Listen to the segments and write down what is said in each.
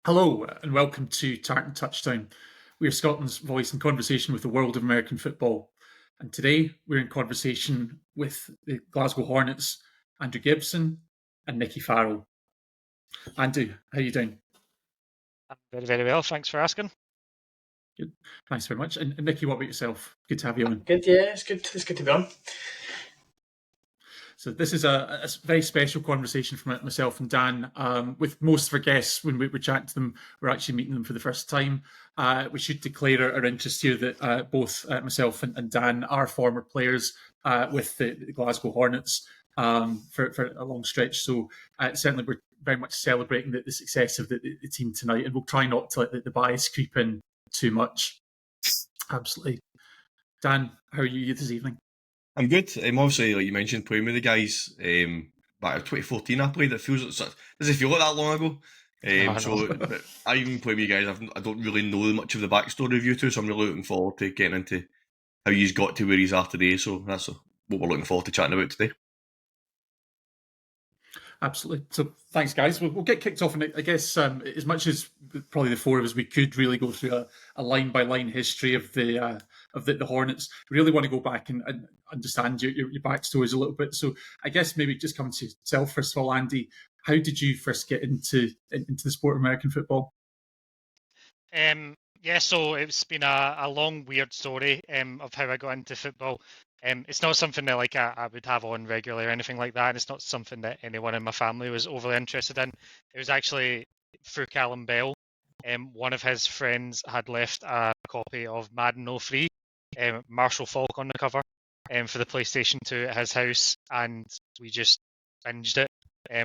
Hello and welcome to Tartan Touchdown. We are Scotland's voice in conversation with the world of American football. And today we're in conversation with the Glasgow Hornets, Andrew Gibson and Nicky Farrell. Andrew, how are you doing? Very, very well. Thanks for asking. Good. Thanks very much. And Nicky, what about yourself? Good to have you on. Good, yeah, it's good. It's good to be on. So this is a very special conversation for myself and Dan. With most of our guests, when we're chatting to them, we're actually meeting them for the first time. We should declare our interest here that both myself and Dan are former players with the Glasgow Hornets for a long stretch. So certainly we're very much celebrating the success of the team tonight, and we'll try not to let the bias creep in too much. Absolutely. Dan, how are you this evening? I'm good. Obviously, like you mentioned, playing with the guys back in 2014, I played. It feels does it feel like that long ago? But I even play with you guys. I don't really know much of the backstory of you two, so I'm really looking forward to getting into how you got to where you are today. So that's what we're looking forward to chatting about today. Absolutely. So thanks, guys. We'll get kicked off, and I guess as much as probably the four of us, we could really go through a line by line history of the Hornets. We really want to go back and understand your backstories a little bit. So I guess maybe just come to yourself first of all, Andy. How did you first get into the sport of American football? Yeah, so it's been a long, weird story of how I got into football. It's not something that I would have on regularly or anything like that. And it's not something that anyone in my family was overly interested in. It was actually through Callum Bell. One of his friends had left a copy of Madden 03, Marshall Falk on the cover, for the PlayStation 2 at his house, and we just binged it.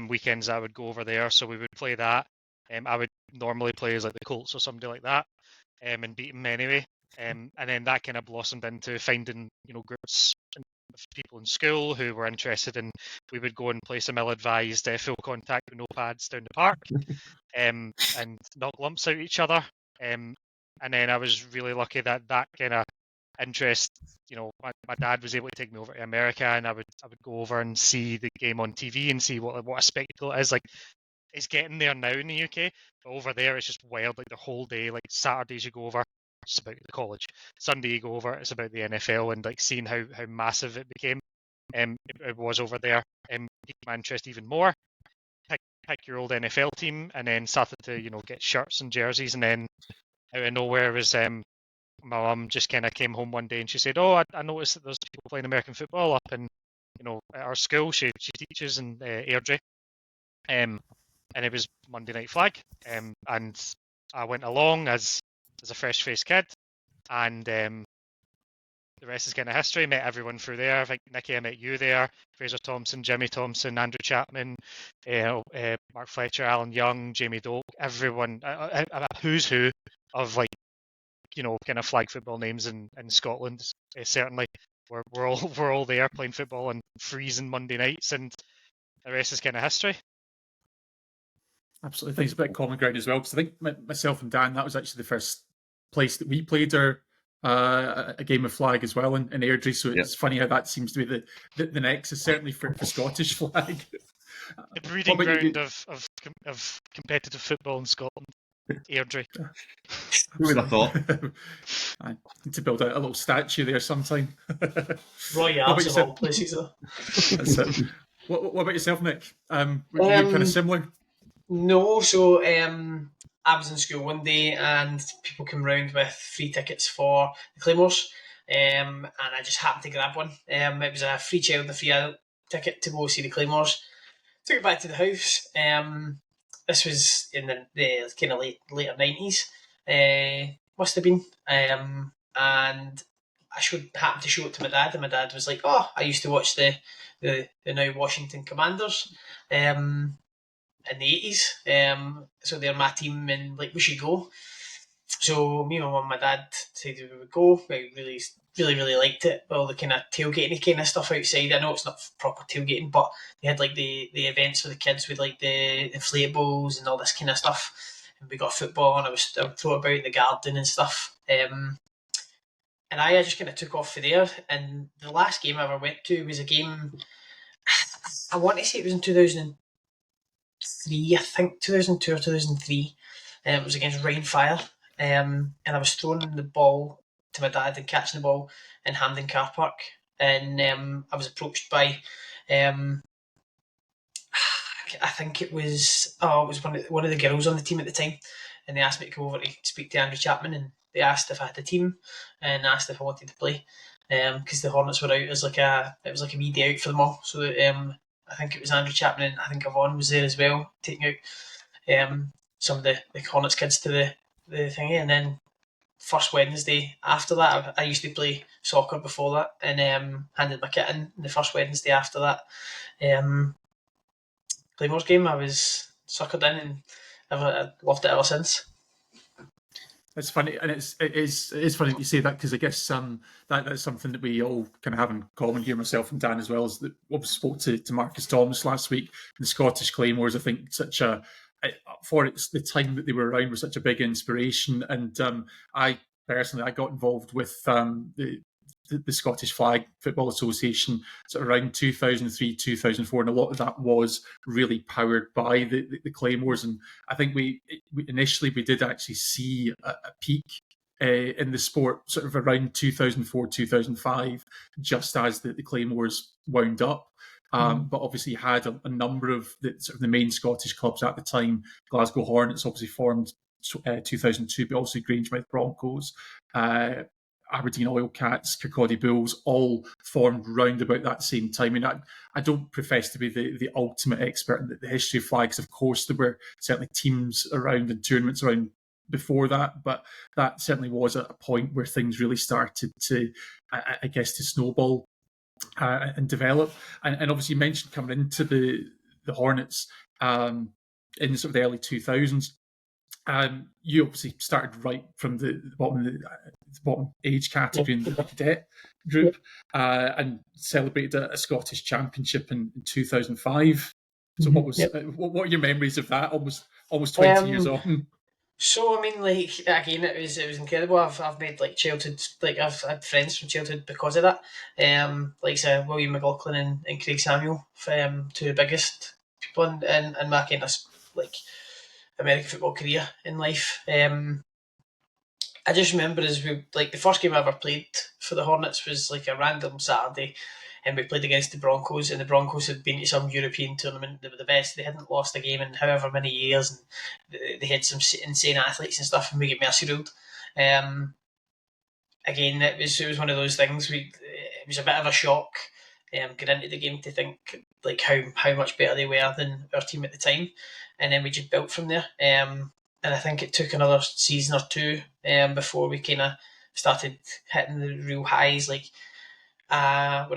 Weekends I would go over there, so we would play that. I would normally play as like the Colts or somebody like that, and beat them anyway. And then that kind of blossomed into finding, groups of people in school who were interested, and we would go and play some ill-advised full contact with no pads down the park, and knock lumps out each other. And then I was really lucky that kind of interest, my dad was able to take me over to America, and I would go over and see the game on TV and see what a spectacle it is. Like, it's getting there now in the UK, but over there it's just wild. Like the whole day, like Saturdays you go over, it's about the college. Sunday you go over, it's about the NFL, and like seeing how massive it became. It was over there, and piqued my interest even more. Pick your old NFL team, and then started to get shirts and jerseys, and then out of nowhere was my mum just kind of came home one day and she said, "Oh, I noticed that there's people playing American football up in at our school. She teaches in Airdrie." And it was Monday Night Flag, and I went along as a fresh-faced kid, and the rest is kind of history. Met everyone through there. I think Nicky, I met you there. Fraser Thompson, Jimmy Thompson, Andrew Chapman, Mark Fletcher, Alan Young, Jamie Doak. Everyone, a who's who of kind of flag football names in Scotland. Certainly, we're all there playing football on freezing Monday nights, and the rest is kind of history. Absolutely. I think it's a bit common ground as well, because I think myself and Dan, that was actually the first place that we played a game of flag as well in Airdrie. So it's funny how that seems to be the nexus, certainly for Scottish flag. The breeding ground of competitive football in Scotland, Airdrie. Who would have thought? I need to build a little statue there sometime. Roy Yards of all places, though. That's it. What about yourself, Nick? Were you kind of similar? No, so I was in school one day and people came round with free tickets for the Claymores, and I just happened to grab one. It was a free child, a free adult ticket to go see the Claymores. Took it back to the house. This was in the kind of later 90s, must have been. And I happened to show it to my dad, and my dad was like, "Oh, I used to watch the now Washington Commanders in the 80s. So they're my team, and like we should go." So me, my mum, my dad said we would go. We really liked it. All the kind of tailgating kind of stuff outside. I know it's not proper tailgating, but they had like the events for the kids with like the inflatables and all this kind of stuff. And we got football, and I would throw about in the garden and stuff. And I just kind of took off for there. And the last game I ever went to was a game, I want to say it was in 2003, I think 2002 or 2003. It was against Rainfire, and I was throwing the ball to my dad and catching the ball in Hampden Car Park, and I was approached by, I think it was one of the girls on the team at the time, and they asked me to go over to speak to Andrew Chapman, and they asked if I had a team, and asked if I wanted to play, because the Hornets were out as it was like a wee day out for them all. So I think it was Andrew Chapman, and I think Yvonne was there as well, taking out some of the Hornets kids to the thingy, and then first Wednesday after that, I used to play soccer before that, and handed my kit in the first Wednesday after that. Claymores game, I was suckered in, and I've loved it ever since. It's funny, and it is funny that you say that, because I guess that's something that we all kind of have in common here, myself and Dan as well. Is that we spoke to Marcus Thomas last week, the Scottish Claymores. I think for the time that they were around, was such a big inspiration. And I personally got involved with the Scottish Flag Football Association sort of around 2003, 2004, and a lot of that was really powered by the Claymores. And I think we initially did actually see a peak in the sport sort of around 2004, 2005, just as the Claymores wound up. But obviously you had a number of the main Scottish clubs at the time. Glasgow Hornets obviously formed 2002, but also Grangemouth Broncos, Aberdeen Oil Cats, Kirkcaldy Bulls, all formed round about that same time. And I don't profess to be the ultimate expert in the history of flags. Of course, there were certainly teams around and tournaments around before that, but that certainly was at a point where things really started to, I guess, to snowball and develop. And obviously you mentioned coming into the Hornets in sort of the early 2000s. You obviously started right from the bottom age category in the cadet group, and celebrated a Scottish championship in 2005. So what are your memories of that? Almost 20 years on. So I mean, like, again, it was incredible. I've made childhood, I've had friends from childhood because of that. Like say William McLaughlin and Craig Samuel, two of the biggest people in my kind of American football career in life. I just remember as the first game I ever played for the Hornets was a random Saturday, and we played against the Broncos, and the Broncos had been to some European tournament. They were the best. They hadn't lost a game in however many years, and they had some insane athletes and stuff, and we get mercy ruled. Again, it was one of those things. It was a bit of a shock getting into the game to think how much better they were than our team at the time, and then we just built from there. And I think it took another season or two before we kind of started hitting the real highs. When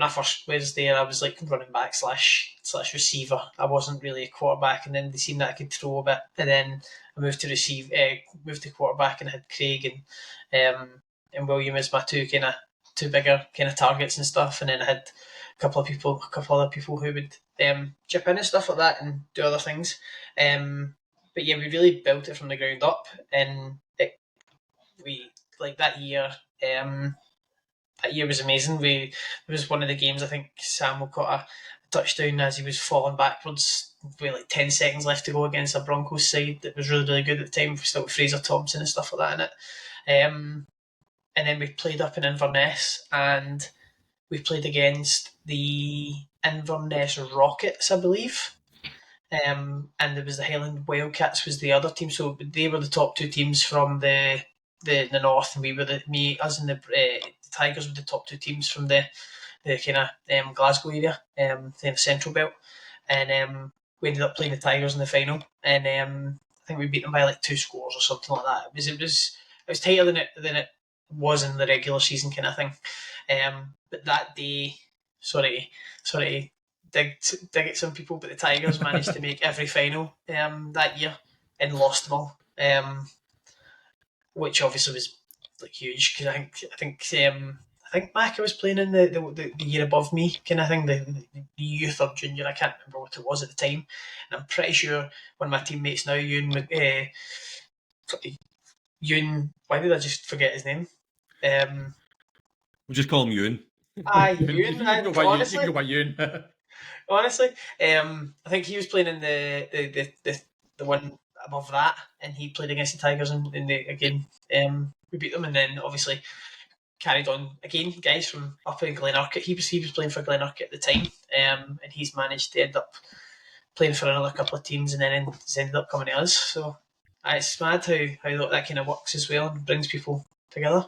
I first was there, I was running back slash receiver. I wasn't really a quarterback, and then they seen that I could throw a bit, and then I moved to quarterback, and I had Craig and William as my two bigger kind of targets and stuff, and then I had a couple other people who would chip in and stuff like that and do other things. But yeah, we really built it from the ground up, and that year. That year was amazing. It was one of the games, I think Samuel caught a touchdown as he was falling backwards with 10 seconds left to go against a Broncos side that was really, really good at the time, still with Fraser Thompson and stuff like that in it. And then we played up in Inverness, and we played against the Inverness Rockets, I believe. And there was the Highland Wildcats was the other team, so they were the top two teams from the north, and we were us and the Tigers were the top two teams from the kind of Glasgow area, the Central Belt, and we ended up playing the Tigers in the final, and I think we beat them by 2 scores or something like that. It was tighter than it was in the regular season kind of thing, but that day, sorry, dig at some people, but the Tigers managed to make every final that year and lost them all, which obviously was huge, because I think Macca was playing in the year above me kind of thing, the youth or junior. I can't remember what it was at the time, and I'm pretty sure one of my teammates now, Ewan. Why did I just forget his name? We'll just call him Ewan. Ewan. You can go by Ewan. Honestly, I think he was playing in the one above that, and he played against the Tigers, and again, we beat them, and then obviously carried on again, guys from up in Glenurquhart. He was playing for Glenurquhart at the time, and he's managed to end up playing for another couple of teams, and then he's ended up coming to us. So it's mad how that kind of works as well and brings people together.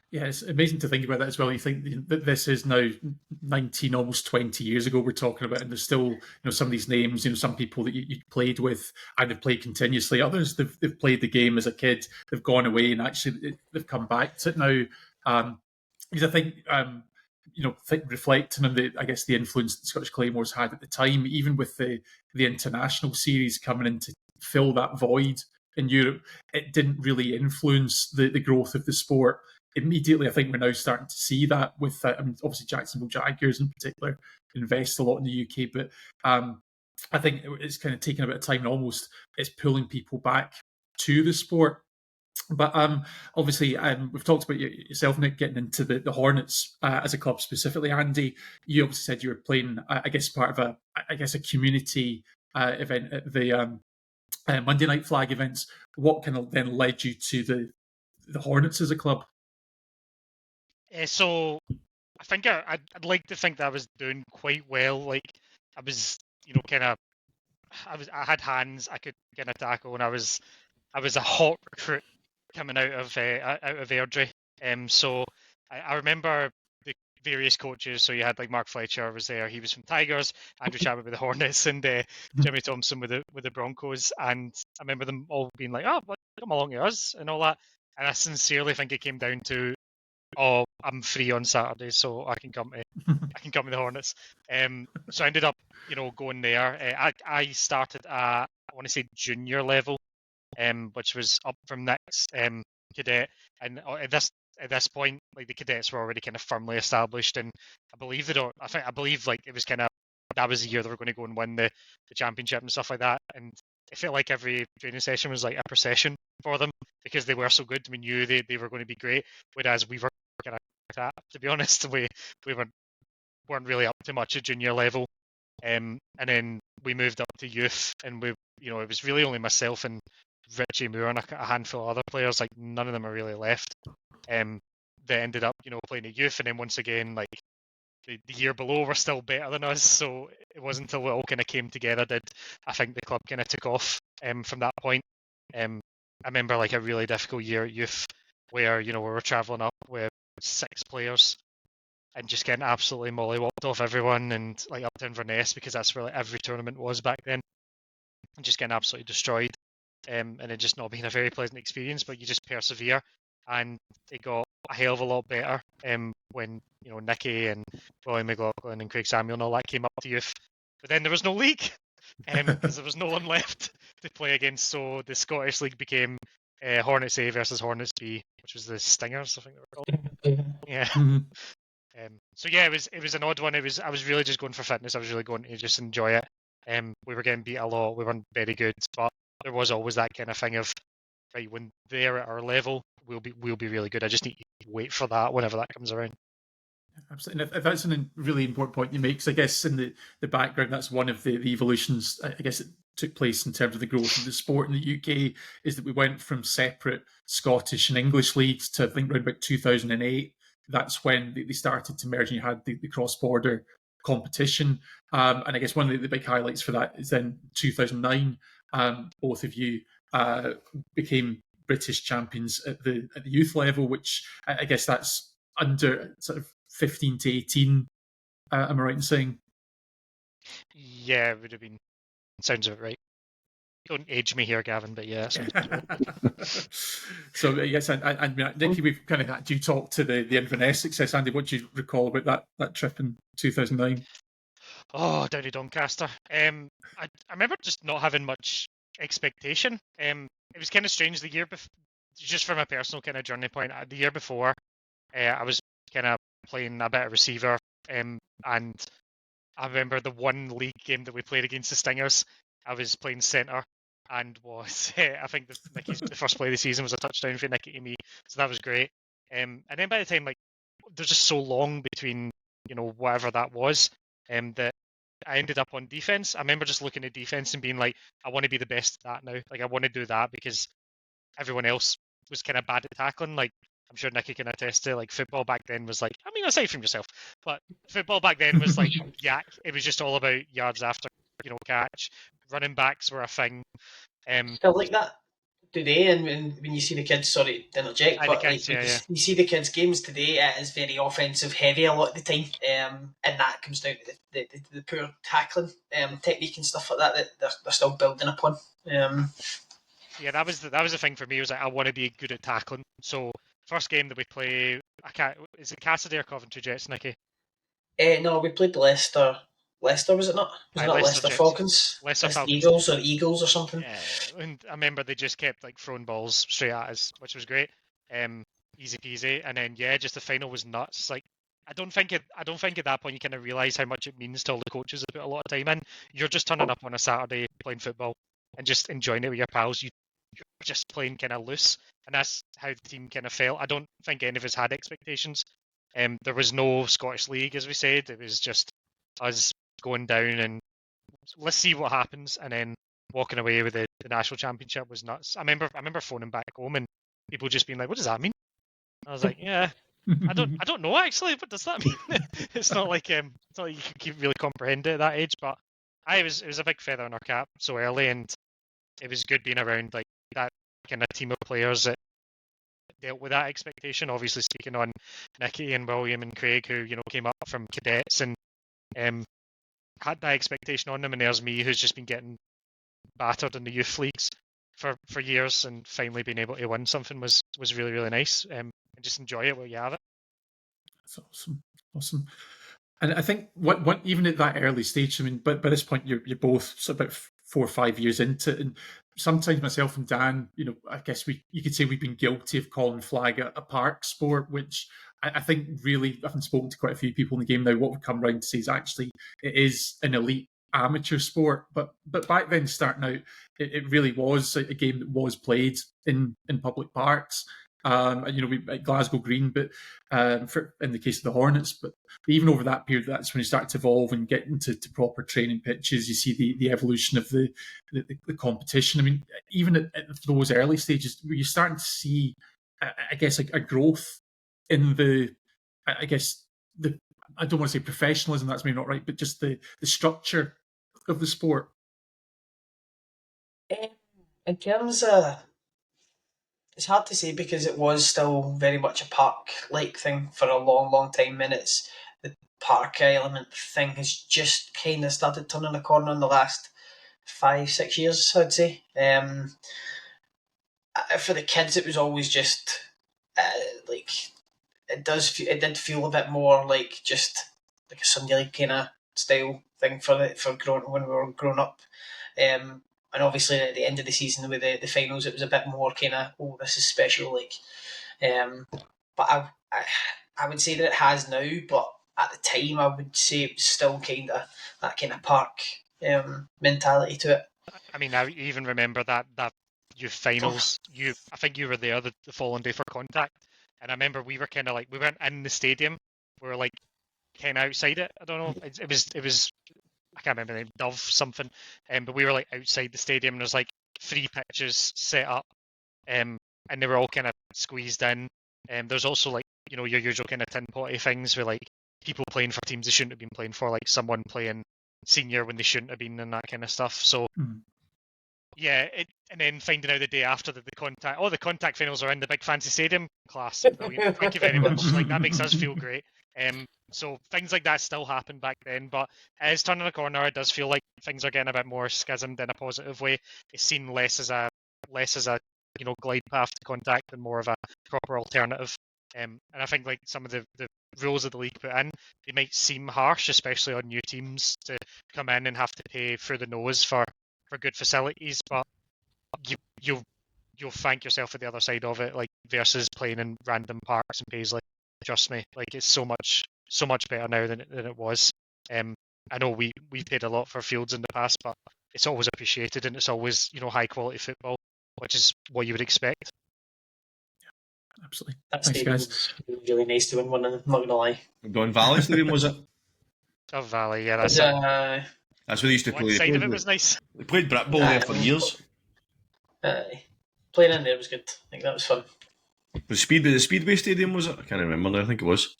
Yeah, it's amazing to think about that as well. You think that this is now 19, almost 20 years ago we're talking about, and there's still, some of these names, some people that you played with and have played continuously. Others, they've played the game as a kid, they've gone away and actually they've come back to it now. Because I think, reflecting on the influence that Scottish Claymores had at the time, even with the international series coming in to fill that void in Europe, it didn't really influence the growth of the sport. Immediately, I think we're now starting to see that with, obviously, Jacksonville Jaguars in particular invest a lot in the UK, but I think it's kind of taken a bit of time and almost it's pulling people back to the sport. But obviously, we've talked about yourself, Nick, getting into the Hornets as a club specifically. Andy, you obviously said you were playing, part of a community event at the Monday Night Flag events. What kind of then led you to the Hornets as a club? So I think I'd like to think that I was doing quite well. Like I was, I had hands, I could kind of tackle, and I was a hot recruit coming out of Airdrie. So I remember the various coaches. So you had like Mark Fletcher was there. He was from Tigers. Andrew Chapman with the Hornets, and Jimmy Thompson with the Broncos. And I remember them all being like, "Oh, come along to us," and all that. And I sincerely think it came down to, "Oh, I'm free on Saturday, so I can come to the Hornets." So I ended up, going there. I started at, I want to say, junior level, which was up from next cadet. And at this point, like the cadets were already kind of firmly established, and I believe like it was kind of, that was the year they were going to go and win the championship and stuff like that. And it felt like every training session was like a procession for them because they were so good. We knew they were going to be great, whereas we were kind of that, to be honest. We weren't really up to much at junior level, and then we moved up to youth, and it was really only myself and Richie Moore and a handful of other players. Like none of them are really left. They ended up playing at youth, and then once again, like the year below were still better than us. So it wasn't until it all kind of came together that I think the club kind of took off from that point. I remember like a really difficult year at youth where we were travelling up with 6 players and just getting absolutely mollywopped off everyone, and like up to Inverness, because that's where like every tournament was back then, and just getting absolutely destroyed, and it just not being a very pleasant experience. But you just persevere, and it got a hell of a lot better when Nicky and Roy McLaughlin and Craig Samuel and all that came up to youth. But then there was no league because there was no one left to play against, so the Scottish League became Hornets A versus Hornets B, which was the Stingers, I think they were called. Yeah. Mm-hmm. So yeah, it was an odd one. I was really just going for fitness. I was really going to just enjoy it. We were getting beat a lot. We weren't very good, but there was always that kind of thing of, right, when they're at our level, we'll be really good. I just need to wait for that whenever that comes around. Absolutely. And that's a really important point you make, because I guess in the background, that's one of the evolutions, I guess, it took place in terms of the growth of the sport in the UK, is that we went from separate Scottish and English leagues to, I think, around about 2008. That's when they started to merge and you had the cross-border competition. And I guess one of the big highlights for that is then 2009, both of you became British champions at the youth level, which I guess that's under sort of 15 to 18, am I right in saying? Yeah, it would have been. Sounds about right. Don't age me here, Gavin, but yeah. So yes, and Nicky, we've kind of had you talk to the Inverness success. Andy, what do you recall about that trip in 2009? Oh, down to Doncaster. I remember just not having much expectation. It was kind of strange the year before, just from a personal kind of journey point. The year before, I was kind of playing a bit of receiver, and I remember the one league game that we played against the Stingers, I was playing centre, and was I think the first play of the season was a touchdown for Nicky and me, so that was great. And then by the time, like, there's just so long between whatever that was, that I ended up on defense. I remember just looking at defense and being like, I want to be the best at that now. Like, I want to do that because everyone else was kind of bad at tackling. Like, I'm sure Nicky can attest to, like, football back then was like, I mean, aside from yourself, but football back then was like yak. It was just all about yards after, catch. Running backs were a thing. Still like that today, and when you see the kids, sorry to interject, The but kids, like yeah. you see the kids' games today, it is very offensive heavy a lot of the time, and that comes down to the poor tackling technique and stuff like that they're still building upon. Yeah, that was the thing for me. Was like, I want to be good at tackling. So first game that we play, is it Cassidy or Coventry Jets, Nicky? No, we played Leicester. Leicester, was it not? Was it not Leicester Jets. Falcons? Leicester Falcons. Eagles or something. Yeah, and I remember they just kept like throwing balls straight at us, which was great. Easy peasy. And then just the final was nuts. Like, I don't think at that point you kind of realise how much it means to all the coaches that put a lot of time in. You're just turning up on a Saturday playing football and just enjoying it with your pals. You're just playing kind of loose, and that's how the team kind of felt. I don't think any of us had expectations. There was no Scottish League, as we said. It was just us going down and let's see what happens, and then walking away with the national championship was nuts. I remember phoning back home and people just being like, "What does that mean?" I was like, "Yeah, I don't know actually. What does that mean?" It's not like you can really comprehend it at that age, but it was a big feather in our cap so early, and it was good being around like that kind of team of players that dealt with that expectation. Obviously, speaking on Nicky and William and Craig, who came up from cadets and had that expectation on them, and there's me who's just been getting battered in the youth leagues for years, and finally being able to win something was really, really nice. And just enjoy it while you have it. That's awesome. And I think what even at that early stage, I mean, but by this point you're both sort of about 4 or 5 years into it, and sometimes myself and Dan, I guess you could say we've been guilty of calling flag a park sport, which I think really, I've spoken to quite a few people in the game now. What we've come around to say is actually it is an elite amateur sport, but back then starting out, it really was a game that was played in public parks. We at Glasgow Green, but in the case of the Hornets, but even over that period, that's when you start to evolve and get into proper training pitches. You see the evolution of the competition. I mean, even at those early stages, where you're starting to see, I guess, a growth in I don't want to say professionalism, that's maybe not right, but just the structure of the sport. In terms of, it's hard to say because it was still very much a park-like thing for a long, long time, and the park element thing has just kind of started turning a corner in the last 5-6 years, I'd say. For the kids, it was always just like it did feel a bit more like just like a Sunday league kind of style thing for when we were growing up. And obviously at the end of the season with the finals, it was a bit more kind of, oh, this is special. Like, but I would say that it has now, but at the time I would say it was still kind of that kind of park mentality to it. I mean, I even remember that youth finals. I think you were there the following day for contact, and I remember we were kind of like, we weren't in the stadium, we were like kind of outside it. I don't know. It was I can't remember the name, Dove something, but we were like outside the stadium, and there's like 3 pitches set up, and they were all kind of squeezed in. There's also like your usual kind of tin potty things where like people playing for teams they shouldn't have been playing for, like someone playing senior when they shouldn't have been, and that kind of stuff. So yeah, and then finding out the day after that the contact finals are in the big fancy stadium. Class, brilliant. Thank you very much. Like, that makes us feel great. So things like that still happened back then, but it is turning a corner. It does feel like things are getting a bit more schismed in a positive way. It's seen less as a glide path to contact and more of a proper alternative. And I think like some of the rules of the league put in, they might seem harsh, especially on new teams to come in and have to pay through the nose for good facilities, but you'll thank yourself at the other side of it, like versus playing in random parks in Paisley. Trust me, like it's so much better now than it was. I know we paid a lot for fields in the past, but it's always appreciated, and it's always high quality football, which is what you would expect. Absolutely. That Thanks, stadium guys. was really nice to win one, I'm not gonna lie. Don Valley Stadium, was it? Oh, Valley, yeah, that's That's where they used to one play. side of it was nice. They played Britball there for years. Playing in there was good. I think that was fun. The Speedway Stadium, was it? I can't remember now. I think it was.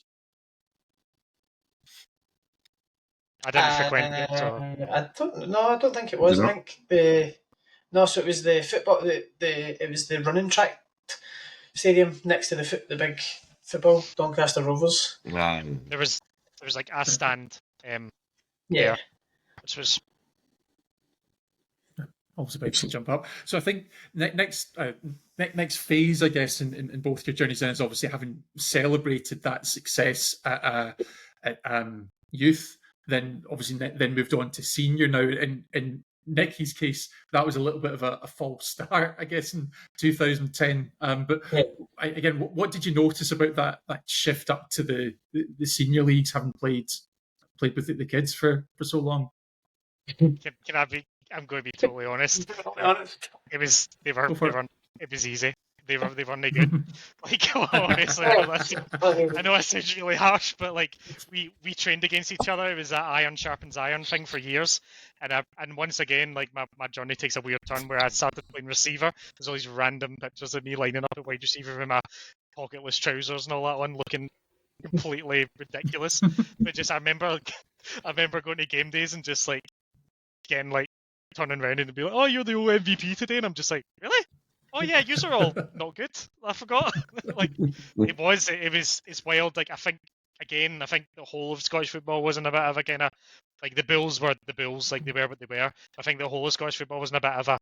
I didn't frequent it, so I don't think it was. I think so it was the football. It was the running track stadium next to the big football Doncaster Rovers. there was like a stand Yeah. there, which was always about to jump up. So I think next phase, I guess, in both your journeys then is obviously having celebrated that success at youth, then obviously then moved on to senior now. In Nicky's case, that was a little bit of a false start, I guess, in 2010. But again, what did you notice about that shift up to the senior leagues, having played with the kids for so long? Can I be? I'm going to be totally honest. It was easy. They weren't any good. Like, honestly, I know that sounds really harsh, but like we trained against each other. It was that iron sharpens iron thing for years, and once again, like my journey takes a weird turn where I started playing receiver. There's all these random pictures of me lining up at wide receiver with my pocketless trousers and all that one, looking completely ridiculous. But just I remember going to game days and just like getting like turning around and be like, "Oh, you're the old MVP today," and I'm just like, "Really? Oh yeah, yous are all not good. I forgot." Like it's wild. Like I think the whole of Scottish football was in a bit of a kind of like the Bills were the Bills, like they were what they were. I think the whole of Scottish football was in a bit of a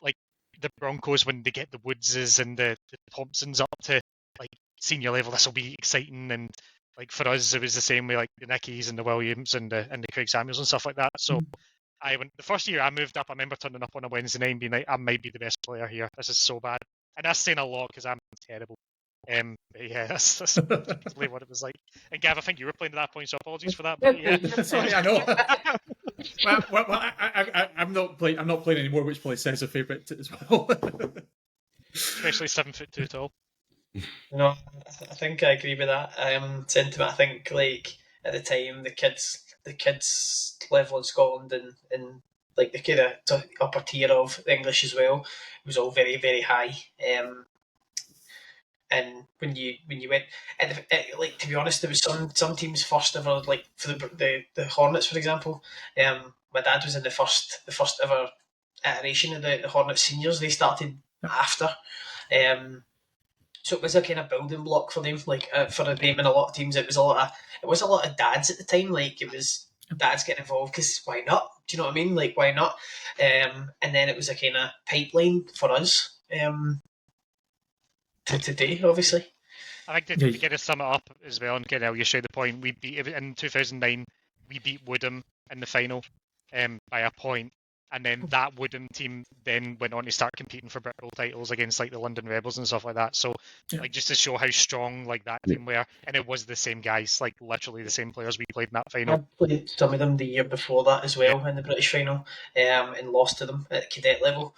like the Broncos when they get the Woodses and the Thompsons up to like senior level. This will be exciting, and like for us, it was the same way, like the Nickies and the Williams and the Craig Samuels and stuff like that. So the first year I moved up, I remember turning up on a Wednesday night and being like, I might be the best player here. This is so bad. And that's saying a lot because I'm terrible. But yeah, that's basically what it was like. And Gav, I think you were playing at that point, so apologies for that. But yeah, sorry, I know. I'm not playing anymore, which probably says a favourite as well. Especially 7'2" tall. No, I think I agree with that sentiment. I think like at the time the kids level in Scotland and like the kind of upper tier of English as well was all very, very high. And when you went, and like to be honest, there was some teams first ever, like for the Hornets, for example. My dad was in the first ever iteration of the Hornets seniors. They started after. So it was a kind of building block for them. Like for them in a lot of teams, it was a lot of dads at the time. Like it was dads getting involved because why not? Do you know what I mean? Like why not? And then it was a kind of pipeline for us to today, obviously. I think to get to sum it up as well, and get you share the point. We beat in 2009. We beat Woodham in the final by a point. And then that Woodham team then went on to start competing for Brit Bowl titles against like the London Rebels and stuff like that. So like just to show how strong like that team were, and it was the same guys, like literally the same players we played in that final. I played some of them the year before that as well in the British final, and lost to them at cadet level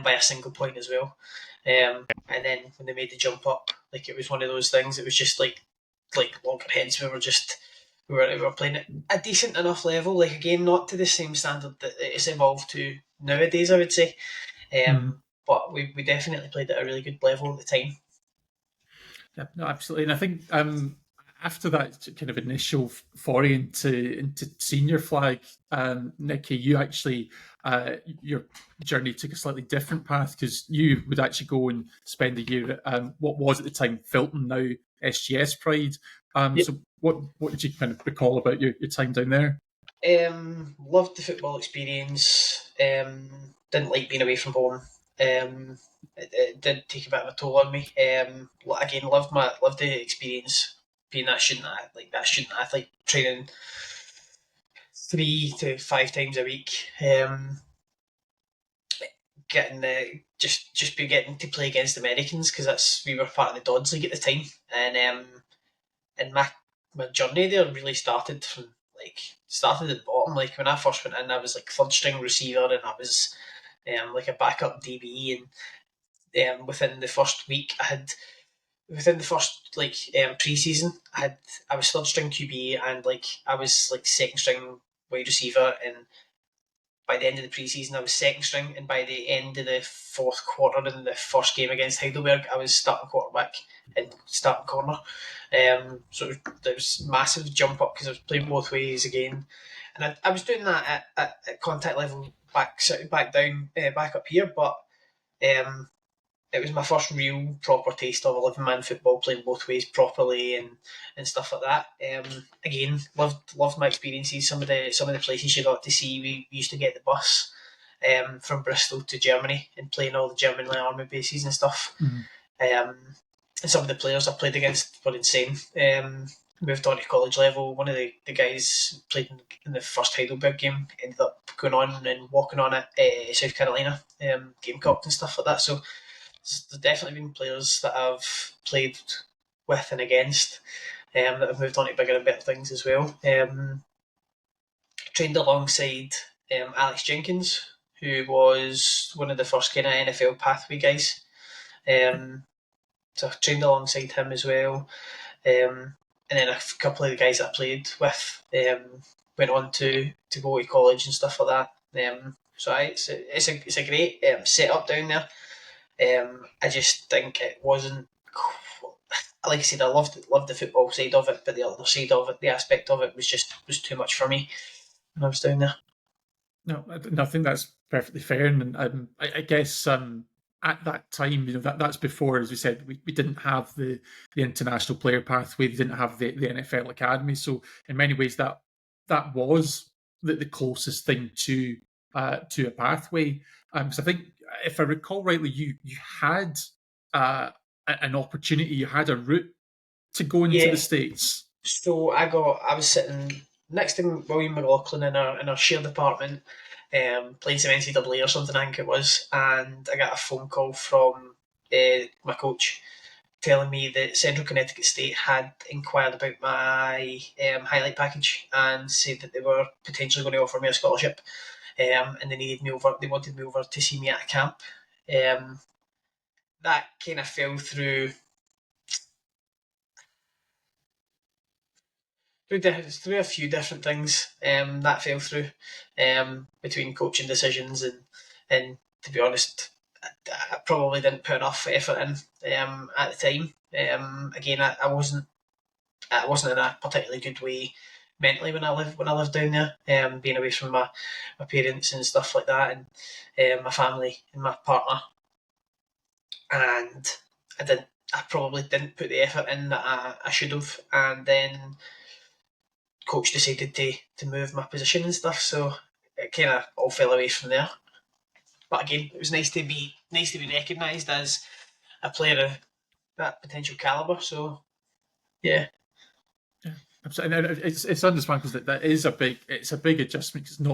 by a single point as well. And then when they made the jump up, like it was one of those things. It was just like loggerheads. We were playing at a decent enough level. Like again, not to the same standard that it's evolved to nowadays, I would say. But we definitely played at a really good level at the time. Yeah, no, absolutely. And I think after that kind of initial foray into senior flag, Nicky, you actually your journey took a slightly different path because you would actually go and spend a year at what was at the time Filton, now SGS Pride. So what did you kind of recall about your time down there? Loved the football experience. Didn't like being away from home. It did take a bit of a toll on me. Again, loved the experience being that student athlete training 3 to 5 times a week. Getting getting to play against Americans because we were part of the Dodds League at the time, and my journey there really started at the bottom. Like when I first went in, I was like third string receiver, and I was like a backup DB, and within the first week, I had within the first pre-season, I was third string QB and I was second string wide receiver, and by the end of the pre-season I was second string, and by the end of the fourth quarter in the first game against Heidelberg I was starting quarterback and starting corner. So there was a massive jump up because I was playing both ways again, and I was doing that at contact level back down back up here, but it was my first real proper taste of 11-man football, playing both ways properly and stuff like that. Again, loved my experiences. Some of the places you got to see, we used to get the bus from Bristol to Germany and playing all the German army bases and stuff. And some of the players I played against were insane. Moved on to college level. One of the guys played in the first Heidelberg game, ended up going on and walking on at South Carolina, Gamecock and stuff like that. So there's definitely been players that I've played with and against that have moved on to bigger and better things as well. Trained alongside Alex Jenkins, who was one of the first kind of NFL pathway guys. So I trained alongside him as well. And then a couple of the guys that I played with went on to go to college and stuff like that. So it's a great setup down there. I just think it wasn't, like I said, I loved the football side of it, but the other side of it, the aspect of it was too much for me when I was down there. No, I think that's perfectly fair, and I guess at that time, that's before, as we said, we didn't have the international player pathway, we didn't have the NFL academy, so in many ways that was the closest thing to a pathway. So I think, if I recall rightly, you had an opportunity, you had a route to go into the States. So I was sitting next to William McLaughlin in our shared apartment, playing some NCAA or something, I think it was, and I got a phone call from my coach telling me that Central Connecticut State had inquired about my highlight package and said that they were potentially going to offer me a scholarship. And they needed me over. They wanted me over to see me at a camp. That kind of fell through a few different things. That fell through between coaching decisions and to be honest, I probably didn't put enough effort in at the time. Again, I wasn't in a particularly good way mentally when I lived down there, being away from my parents and stuff like that, and my family and my partner, and I probably didn't put the effort in that I should have, and then coach decided to move my position and stuff, so it kind of all fell away from there. But again, it was nice to be recognised as a player of that potential calibre. So yeah. And it's understandable because that is a big adjustment. Cause you're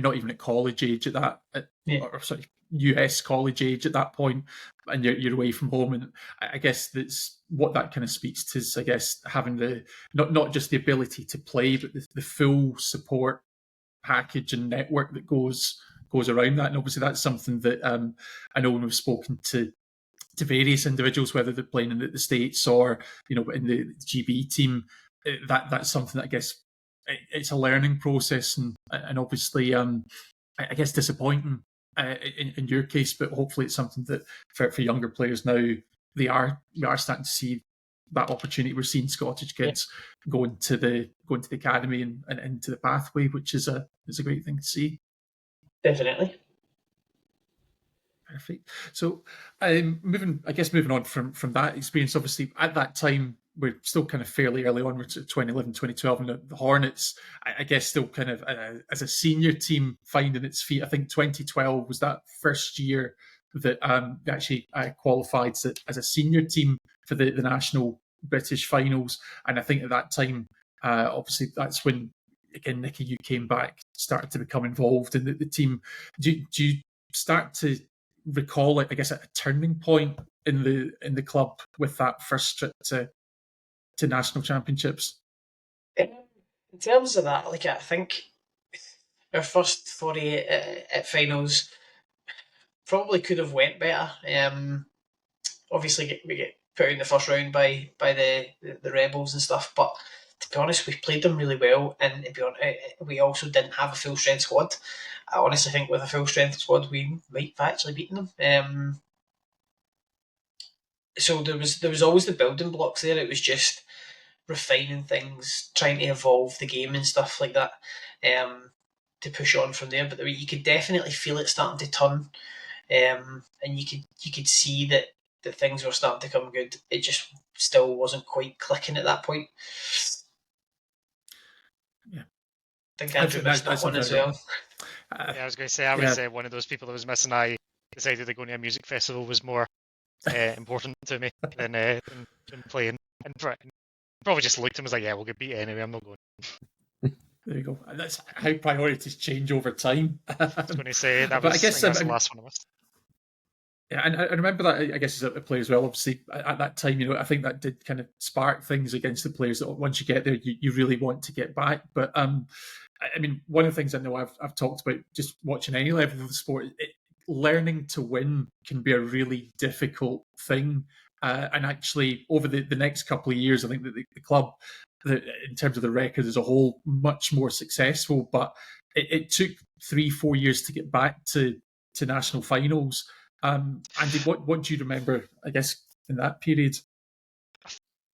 not even at college age at that, or sorry, US college age at that point, and you're away from home. And I guess that's what that kind of speaks to is, I guess, having the not just the ability to play, but the full support package and network that goes around that. And obviously that's something that I know when we've spoken to various individuals, whether they're playing in the States or in the GB team, that's something that I guess it's a learning process, and obviously I guess disappointing in your case, but hopefully it's something that for younger players now we are starting to see that opportunity. We're seeing Scottish kids going to the academy and into the pathway, which is a great thing to see. Definitely. Perfect. So, moving on from that experience, obviously at that time we're still kind of fairly early on. We're 2011, 2012, and the Hornets, I guess, still kind of as a senior team finding its feet. I think 2012 was that first year that actually qualified as a senior team for the national British finals, and I think at that time, obviously that's when again Nicky, you came back, started to become involved in the team. Do you start to recall, I guess, a turning point in the club with that first trip to national championships? In terms of that, I think our first foray at finals probably could have went better. Obviously, we get put out in the first round by the Rebels and stuff. But to be honest, we played them really well, and to be honest, we also didn't have a full strength squad. I honestly think with a full strength squad, we might have actually beaten them. So there was always the building blocks there. It was just refining things, trying to evolve the game and stuff like that, to push on from there. But you could definitely feel it starting to turn, and you could see that things were starting to come good. It just still wasn't quite clicking at that point. Yeah, I think Andrew missed that one as well. Yeah, I was going to say I was one of those people that was missing. I decided that going to a music festival was more important to me than playing. And probably just looked and was like, yeah, we'll get beat anyway, I'm not going. There you go. And that's how priorities change over time. I was going to say, that's the last one I missed. Yeah, and I remember that, I guess, as a player as well, obviously, at that time, I think that did kind of spark things against the players that once you get there, you really want to get back. But, I mean, one of the things I know I've talked about just watching any level of the sport, learning to win can be a really difficult thing. And actually, over the next couple of years, I think that the club, in terms of the record as a whole, much more successful. But it took 3-4 years to get back to national finals. Andy, what do you remember, I guess, in that period?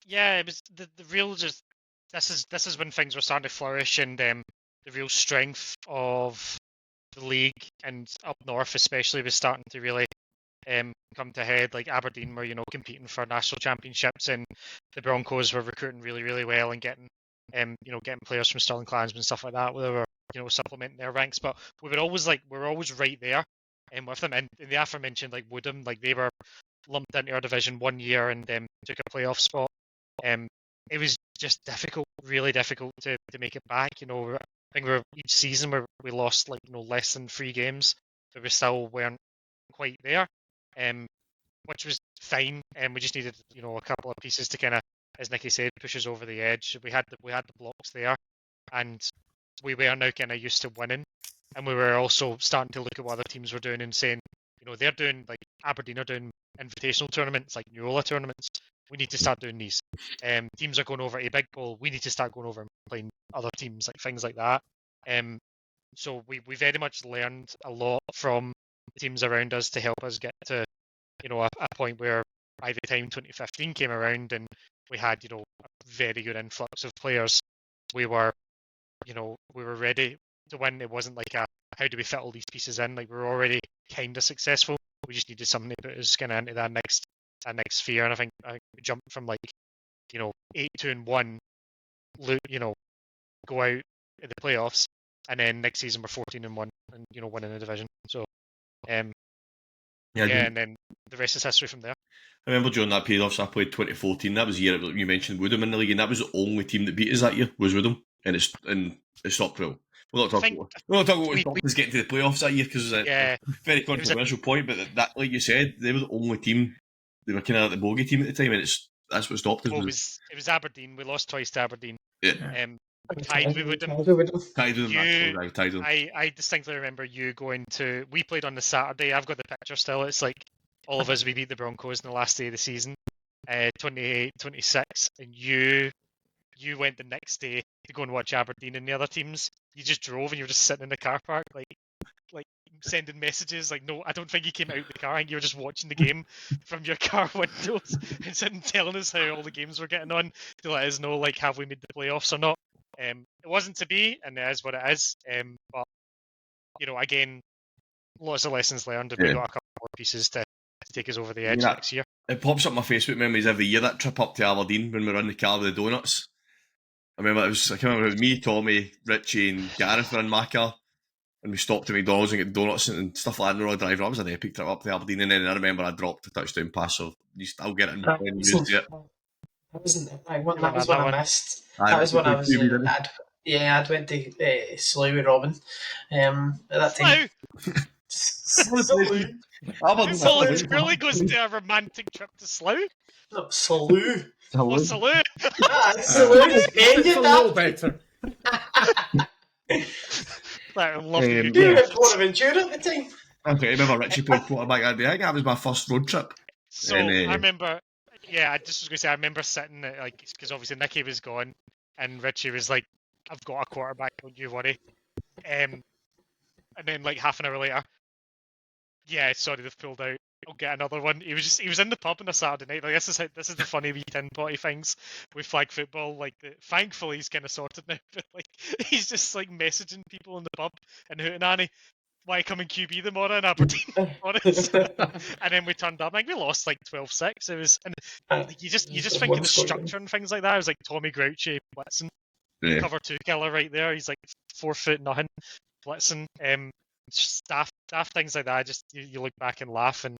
Yeah, it was the real just this is when things were starting to flourish, and the real strength of the league and up north especially was starting to really come to head. Like Aberdeen were, competing for national championships, and the Broncos were recruiting really, really well and getting players from Stirling Clansmen and stuff like that. They were, supplementing their ranks, but we were always right there. And with them, and the aforementioned Woodham, they were lumped into our division one year and took a playoff spot. It was just difficult, really difficult to make it back. I think each season we lost less than 3 games, but we still weren't quite there, which was fine. And we just needed a couple of pieces to kind of, as Nicky said, push us over the edge. We had the blocks there, and we were now kind of used to winning. And we were also starting to look at what other teams were doing and saying, they're doing, Aberdeen are doing invitational tournaments, Nuola tournaments. We need to start doing these. Teams are going over a big bowl. We need to start going over and playing other teams, things like that. So we very much learned a lot from the teams around us to help us get to, a point where by the time 2015 came around and we had, a very good influx of players, we were ready to win. It wasn't how do we fit all these pieces in? We were already kind of successful. We just needed something to put us kind of into that next sphere. And I think we jumped from 8-2-1, go out in the playoffs, and then next season we're 14-1 and winning the division. So and then the rest is history from there. I remember during that period, I played 2014. That was the year you mentioned Woodham in the league, and that was the only team that beat us that year was Woodham, and it stopped well. We're not talking about what stopped us getting to the playoffs that year, because it was a very controversial point. But that, like you said, they were the only team. They were kind of the bogey team at the time, and that's what stopped us. It was Aberdeen. We lost twice to Aberdeen. Yeah. Tied with them. I distinctly remember you going to. We played on the Saturday. I've got the picture still. It's all of us. We beat the Broncos in the last day of the season, 28-26, and you went the next day to go and watch Aberdeen and the other teams. You just drove and you were just sitting in the car park, sending messages. No, I don't think you came out of the car. I think you were just watching the game from your car windows and sitting telling us how all the games were getting on to let us know, have we made the playoffs or not. It wasn't to be, and it is what it is. But again, lots of lessons learned, and we got a couple more pieces to take us over the edge next year. It pops up my Facebook memories every year, that trip up to Aberdeen when we were in the car with the donuts. I remember it was me, Tommy, Richie and Gareth were in my car, and we stopped at McDonald's and got donuts and stuff like that, and we were all driving. That was an epic trip up to Aberdeen, and then I remember I dropped a touchdown pass, so I'll get it in when you used it. That was when I missed. That was when I was I'd went to Slough with Robin at that time. Slough? Slough really goes to a romantic trip to Slough? No, Slough. Oh, Slough. Slough ended a little better. I love you. You were at Portaventura at the time. Okay, I remember Richie played quarterback that day. I think that was my first road trip. So I remember yeah, I just was going to say, I remember sitting at, like, because obviously Nicky was gone, and Richie was like, "I've got a quarterback, don't you worry." And then like half an hour later, yeah, sorry, they've pulled out. I'll get another one. He was in the pub on a Saturday night. Like this is the funny wee tin potty things with flag football. Like thankfully he's kind of sorted now, but like he's just like messaging people in the pub and hooting Annie, "Why come in QB tomorrow in Aberdeen?" Honest. And then we turned up. I think we lost like 12-6. It was, and like, you just think of the structure and things like that. It was like Tommy Grouchy blitzing, cover 2 killer right there. He's like 4 foot nothing blitzing. Staff things like that. Just you look back and laugh, and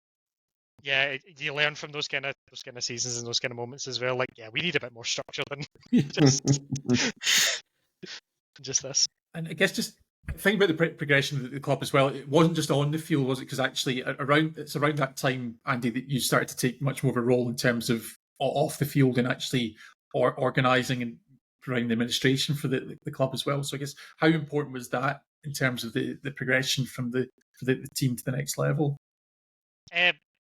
yeah, you learn from those kind of seasons and those kind of moments as well. Like, yeah, we need a bit more structure than just this. And I guess just think about the progression of the club as well. It wasn't just on the field, was it? Because actually, around that time, Andy, that you started to take much more of a role in terms of off the field and actually organising and providing the administration for the club as well. So I guess how important was that in terms of the progression from the team to the next level?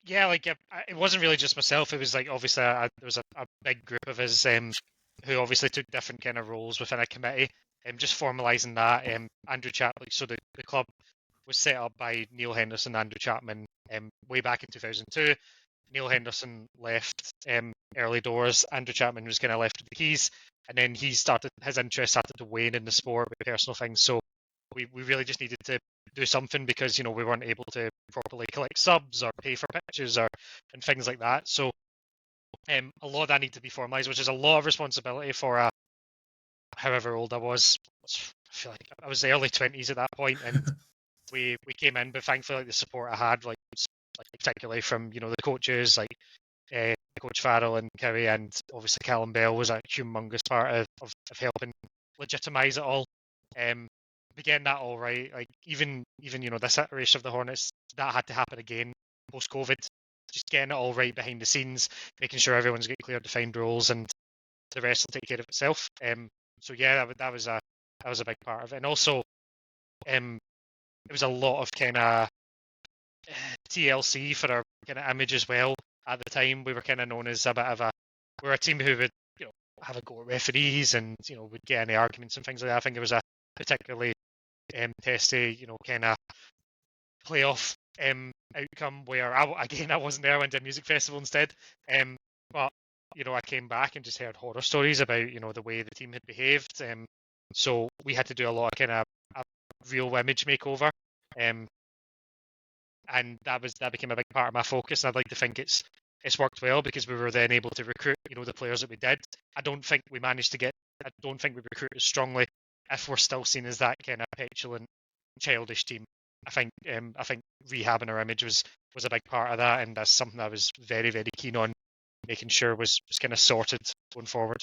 Yeah, like it wasn't really just myself. It was like obviously there was a big group of us who obviously took different kind of roles within a committee. Just formalising that. Andrew Chapman. So the club was set up by Neil Henderson, Andrew Chapman, way back in 2002. Neil Henderson left early doors. Andrew Chapman was kind of left with the keys, and then his interest started to wane in the sport with personal things. So we really just needed to do something because we weren't able to properly collect subs or pay for pitches and things like that. So a lot of that needed to be formalised, which is a lot of responsibility for however old I was. I feel like I was the early 20s at that point, and we came in, but thankfully like the support I had, like particularly from the coaches like Coach Farrell and Cowie, and obviously Callum Bell was a humongous part of helping legitimise it all. Getting that all right, like even this iteration of the Hornets, that had to happen again post-COVID. Just getting it all right behind the scenes, making sure everyone's got clear defined roles, and the rest will take care of itself. So yeah, that was a big part of it, and also it was a lot of kind of TLC for our kind of image as well. At the time, we were kind of known as a bit of we're a team who would have a go at referees and would get any arguments and things like that. I think it was a particularly testy kind of playoff outcome where I wasn't there. I went to a music festival instead. But I came back and just heard horror stories about the way the team had behaved. So we had to do a lot of kind of a real image makeover. And that became a big part of my focus. And I'd like to think it's worked well because we were then able to recruit the players that we did. I don't think we recruited strongly if we're still seen as that kind of petulant, childish team. I think rehabbing our image was a big part of that, and that's something I was very, very keen on making sure was kind of sorted going forward.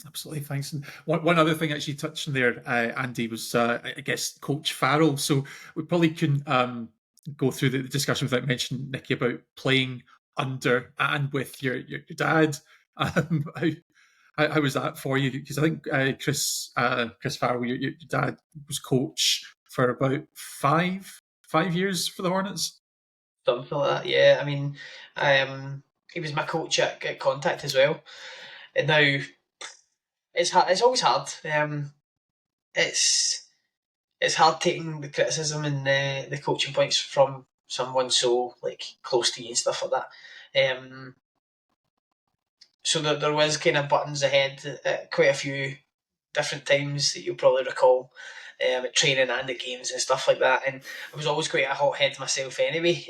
Absolutely, thanks. And one other thing actually touched on there, Andy, was I guess Coach Farrell. So we probably couldn't go through the discussion without mentioning, Nicky, about playing under and with your dad. How was that for you? Because I think Chris Farrell, your dad, was coach for about five years for the Hornets. Something like that, yeah. I mean, he was my coach at Contact as well. And now it's hard. It's always hard. It's hard taking the criticism and the coaching points from someone so close to you and stuff like that. So there was kind of buttons ahead at quite a few different times that you'll probably recall, at training and at games and stuff like that. And I was always quite a hothead myself anyway.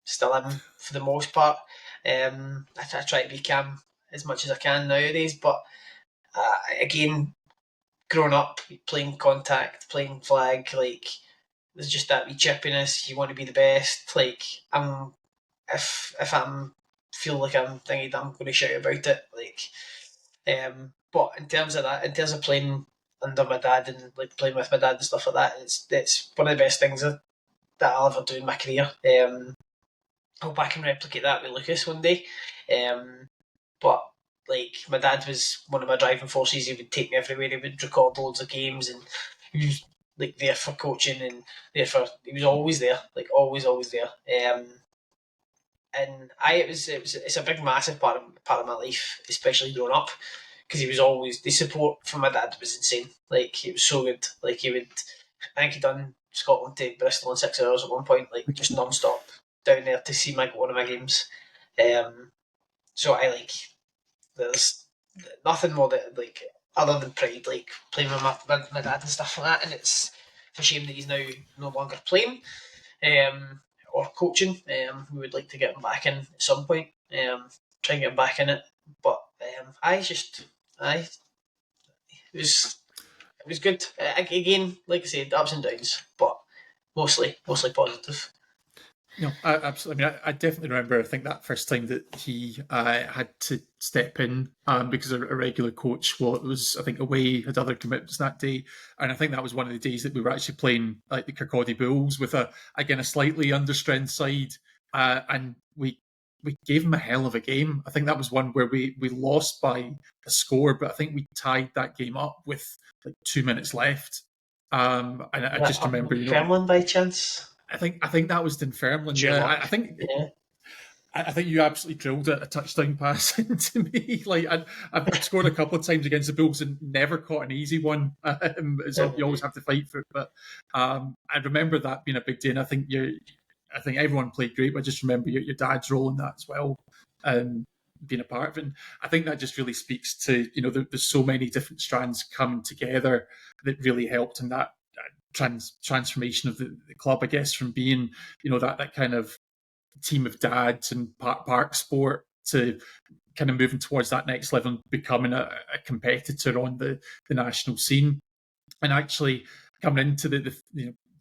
Still am for the most part. I try to be calm as much as I can nowadays, but again, growing up playing Contact, playing flag, there's just that wee chippiness. You want to be the best. If I'm feel like I'm thinking, I'm going to shout about it. But in terms of playing under my dad and playing with my dad and stuff like that, it's one of the best things that I'll ever do in my career. I hope I can replicate that with Lucas one day. But my dad was one of my driving forces. He would take me everywhere. He would record loads of games, and he was there for coaching and he was always there, always there. it's a big massive part of my life, especially growing up, because he was always the support from my dad was insane. Like it was so good. Like he would, I think he done Scotland to Bristol in 6 hours at one point, like just non-stop down there to see one of my games. So I like there's nothing more that like other than pride, like playing with my dad and stuff like that. And it's a shame that he's now no longer playing or coaching. We would like to get him back in at some point. Try and get him back in it. But it was good. Again, like I said, ups and downs, but mostly positive. No, absolutely. I mean, I definitely remember. I think that first time that he had to step in because a regular coach, well, it was I think away had other commitments that day, and I think that was one of the days that we were actually playing like the Kirkcaldy Bulls with a slightly understrength side, and we gave him a hell of a game. I think that was one where we lost by a score, but I think we tied that game up with like 2 minutes left. And I just remember, Dunfermline by chance. I think that was Dunfermline. Yeah, I think. Yeah. I think you absolutely drilled a touchdown pass into me. Like I've scored a couple of times against the Bulls and never caught an easy one. So you always have to fight for it. But I remember that being a big day, and I think everyone played great. But I just remember your dad's role in that as well, being a part of it. And I think that just really speaks to there's so many different strands coming together that really helped in that transformation of the club, I guess, from being that kind of team of dads and park sport to kind of moving towards that next level and becoming a competitor on the national scene. And actually coming into the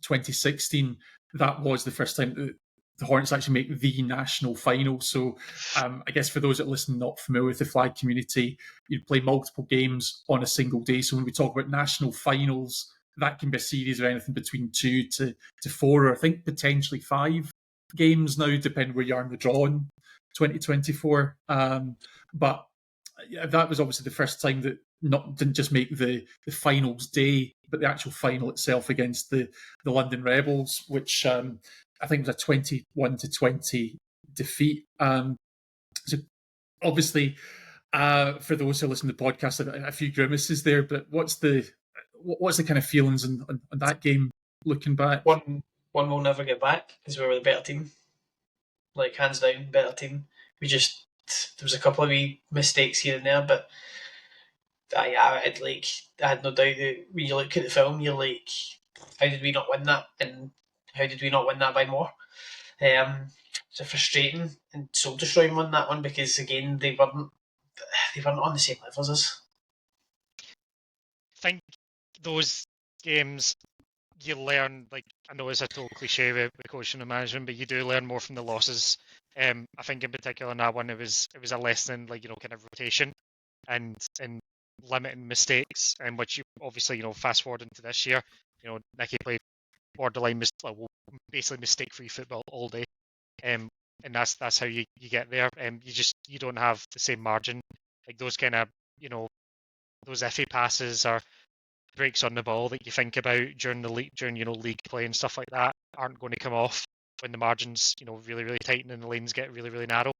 2016, that was the first time that the Hornets actually make the national final. So I guess for those that listen not familiar with the flag community, you'd play multiple games on a single day. So when we talk about national finals, that can be a series of anything between 2 to 4, or I think potentially 5 games now, depending where you are in the draw in 2024. But that was obviously the first time that didn't just make the finals day, but the actual final itself against the London Rebels, which I think was a 21-20 defeat. So obviously, for those who listen to the podcast, a few grimaces there. But what's the kind of feelings on that game looking back? One we'll never get back because we were the better team, like hands down better team. There was a couple of wee mistakes here and there, but I had no doubt that when you look at the film, you're like, how did we not win that, and how did we not win that by more? It's frustrating and soul destroying one, that one, because again they weren't on the same level as us. I think those games you learn, like, I know it's a total cliche with coaching and management, but you do learn more from the losses. I think in particular in that one, it was a lesson in, like, kind of rotation and limiting mistakes, and which you obviously, fast forward into this year, Nicky played borderline basically mistake-free football all day, and that's how you get there. You don't have the same margin, like those kind of those iffy passes or breaks on the ball that you think about during league play and stuff like that aren't going to come off when the margins really really tighten and the lanes get really really narrow.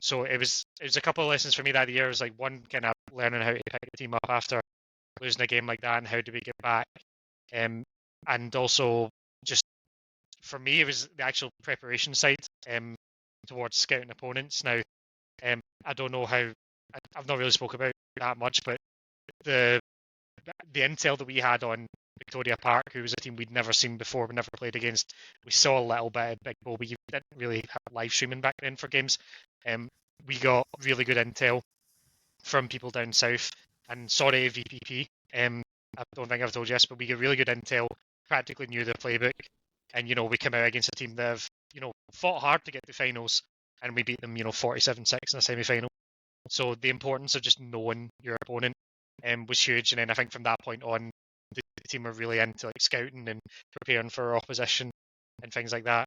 So it was a couple of lessons for me that year. It was like one, kind of learning how to pick the team up after losing a game like that and how do we get back, and also just for me it was the actual preparation side towards scouting opponents. Now I don't know how, I've not really spoke about that much, but the intel that we had on Victoria Park, who was a team we'd never seen before, we never played against, we saw a little bit of Big Bull, but you didn't really have live streaming back then for games. We got really good intel from people down south, and sorry VPP, I don't think I've told you this, but we got really good intel, practically knew the playbook, and we come out against a team that have fought hard to get to finals, and we beat them 47-6 in a semi-final. So the importance of just knowing your opponent was huge, and then I think from that point on, the team were really into like scouting and preparing for opposition and things like that.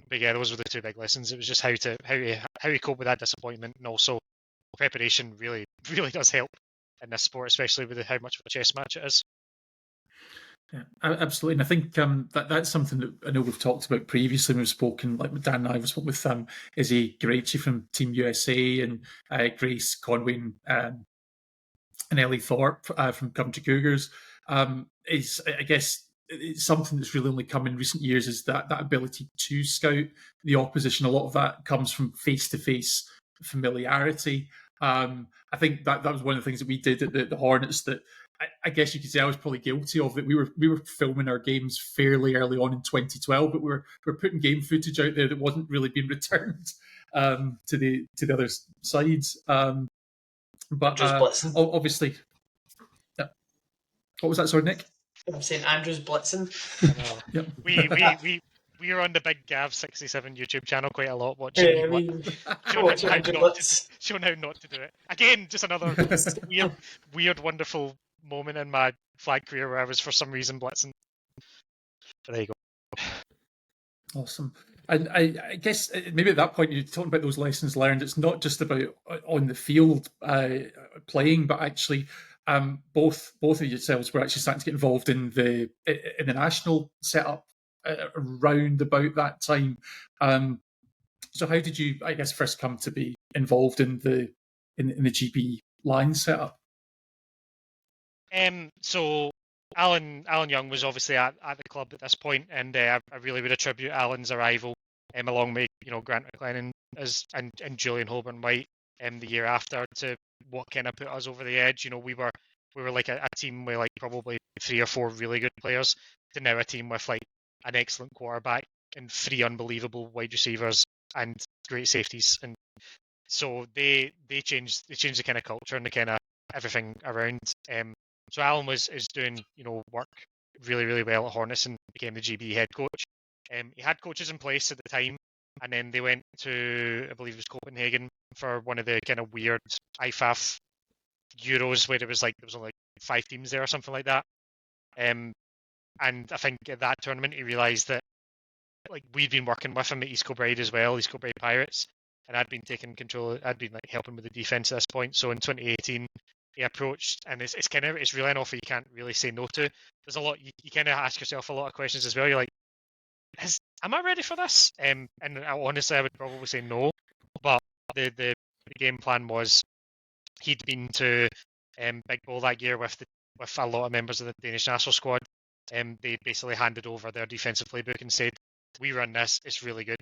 But yeah, those were the two big lessons. It was just how you cope with that disappointment, and also preparation really really does help in this sport, especially with how much of a chess match it is. Yeah, absolutely. And I think that's something that I know we've talked about previously when we've spoken, like Dan and I have spoken with Izzy Geraci from Team USA and Grace Conway and Ellie Thorpe from Country Cougars. Is, I guess, it's something that's really only come in recent years, is that ability to scout the opposition. A lot of that comes from face-to-face familiarity. I think that was one of the things that we did at the Hornets that I guess you could say I was probably guilty of. That we were filming our games fairly early on in 2012, but we were putting game footage out there that wasn't really being returned to the other sides. But obviously, yeah. What was that? Sorry, Nick. I'm saying Andrew's blitzing. Yep. We are on the Big Gav 67 YouTube channel quite a lot, watching showing how not to do it. Again, just another weird, wonderful moment in my flag career where I was for some reason blitzing. But there you go. Awesome. And I guess maybe at that point you're talking about those lessons learned. It's not just about on the field playing, but actually both of yourselves were actually starting to get involved in the national setup around about that time. So how did you, I guess, first come to be involved in the GB line setup? So Alan Young was obviously at the club at this point, and I really would attribute Alan's arrival, along with Grant McLennan and Julian Holborn White, the year after, to what kind of put us over the edge. We were like a team with like probably 3 or 4 really good players, to now a team with like an excellent quarterback and 3 unbelievable wide receivers and great safeties. And so they changed the kind of culture and the kind of everything around. So Alan is doing work really, really well at Hornets and became the GB head coach. He had coaches in place at the time, and then they went to, I believe it was Copenhagen, for one of the kind of weird IFAF Euros where there was only like 5 teams there or something like that. And I think at that tournament he realised that like we'd been working with him at East Kilbride as well, East Kilbride Pirates, and I'd been taking control. I'd been like helping with the defence at this point. So in 2018 he approached, and it's really an offer you can't really say no to. There's a lot you kind of ask yourself a lot of questions as well. You're like, am I ready for this? And honestly, I would probably say no. But the game plan was he'd been to Big Bowl that year with a lot of members of the Danish national squad. They basically handed over their defensive playbook and said, "We run this. It's really good."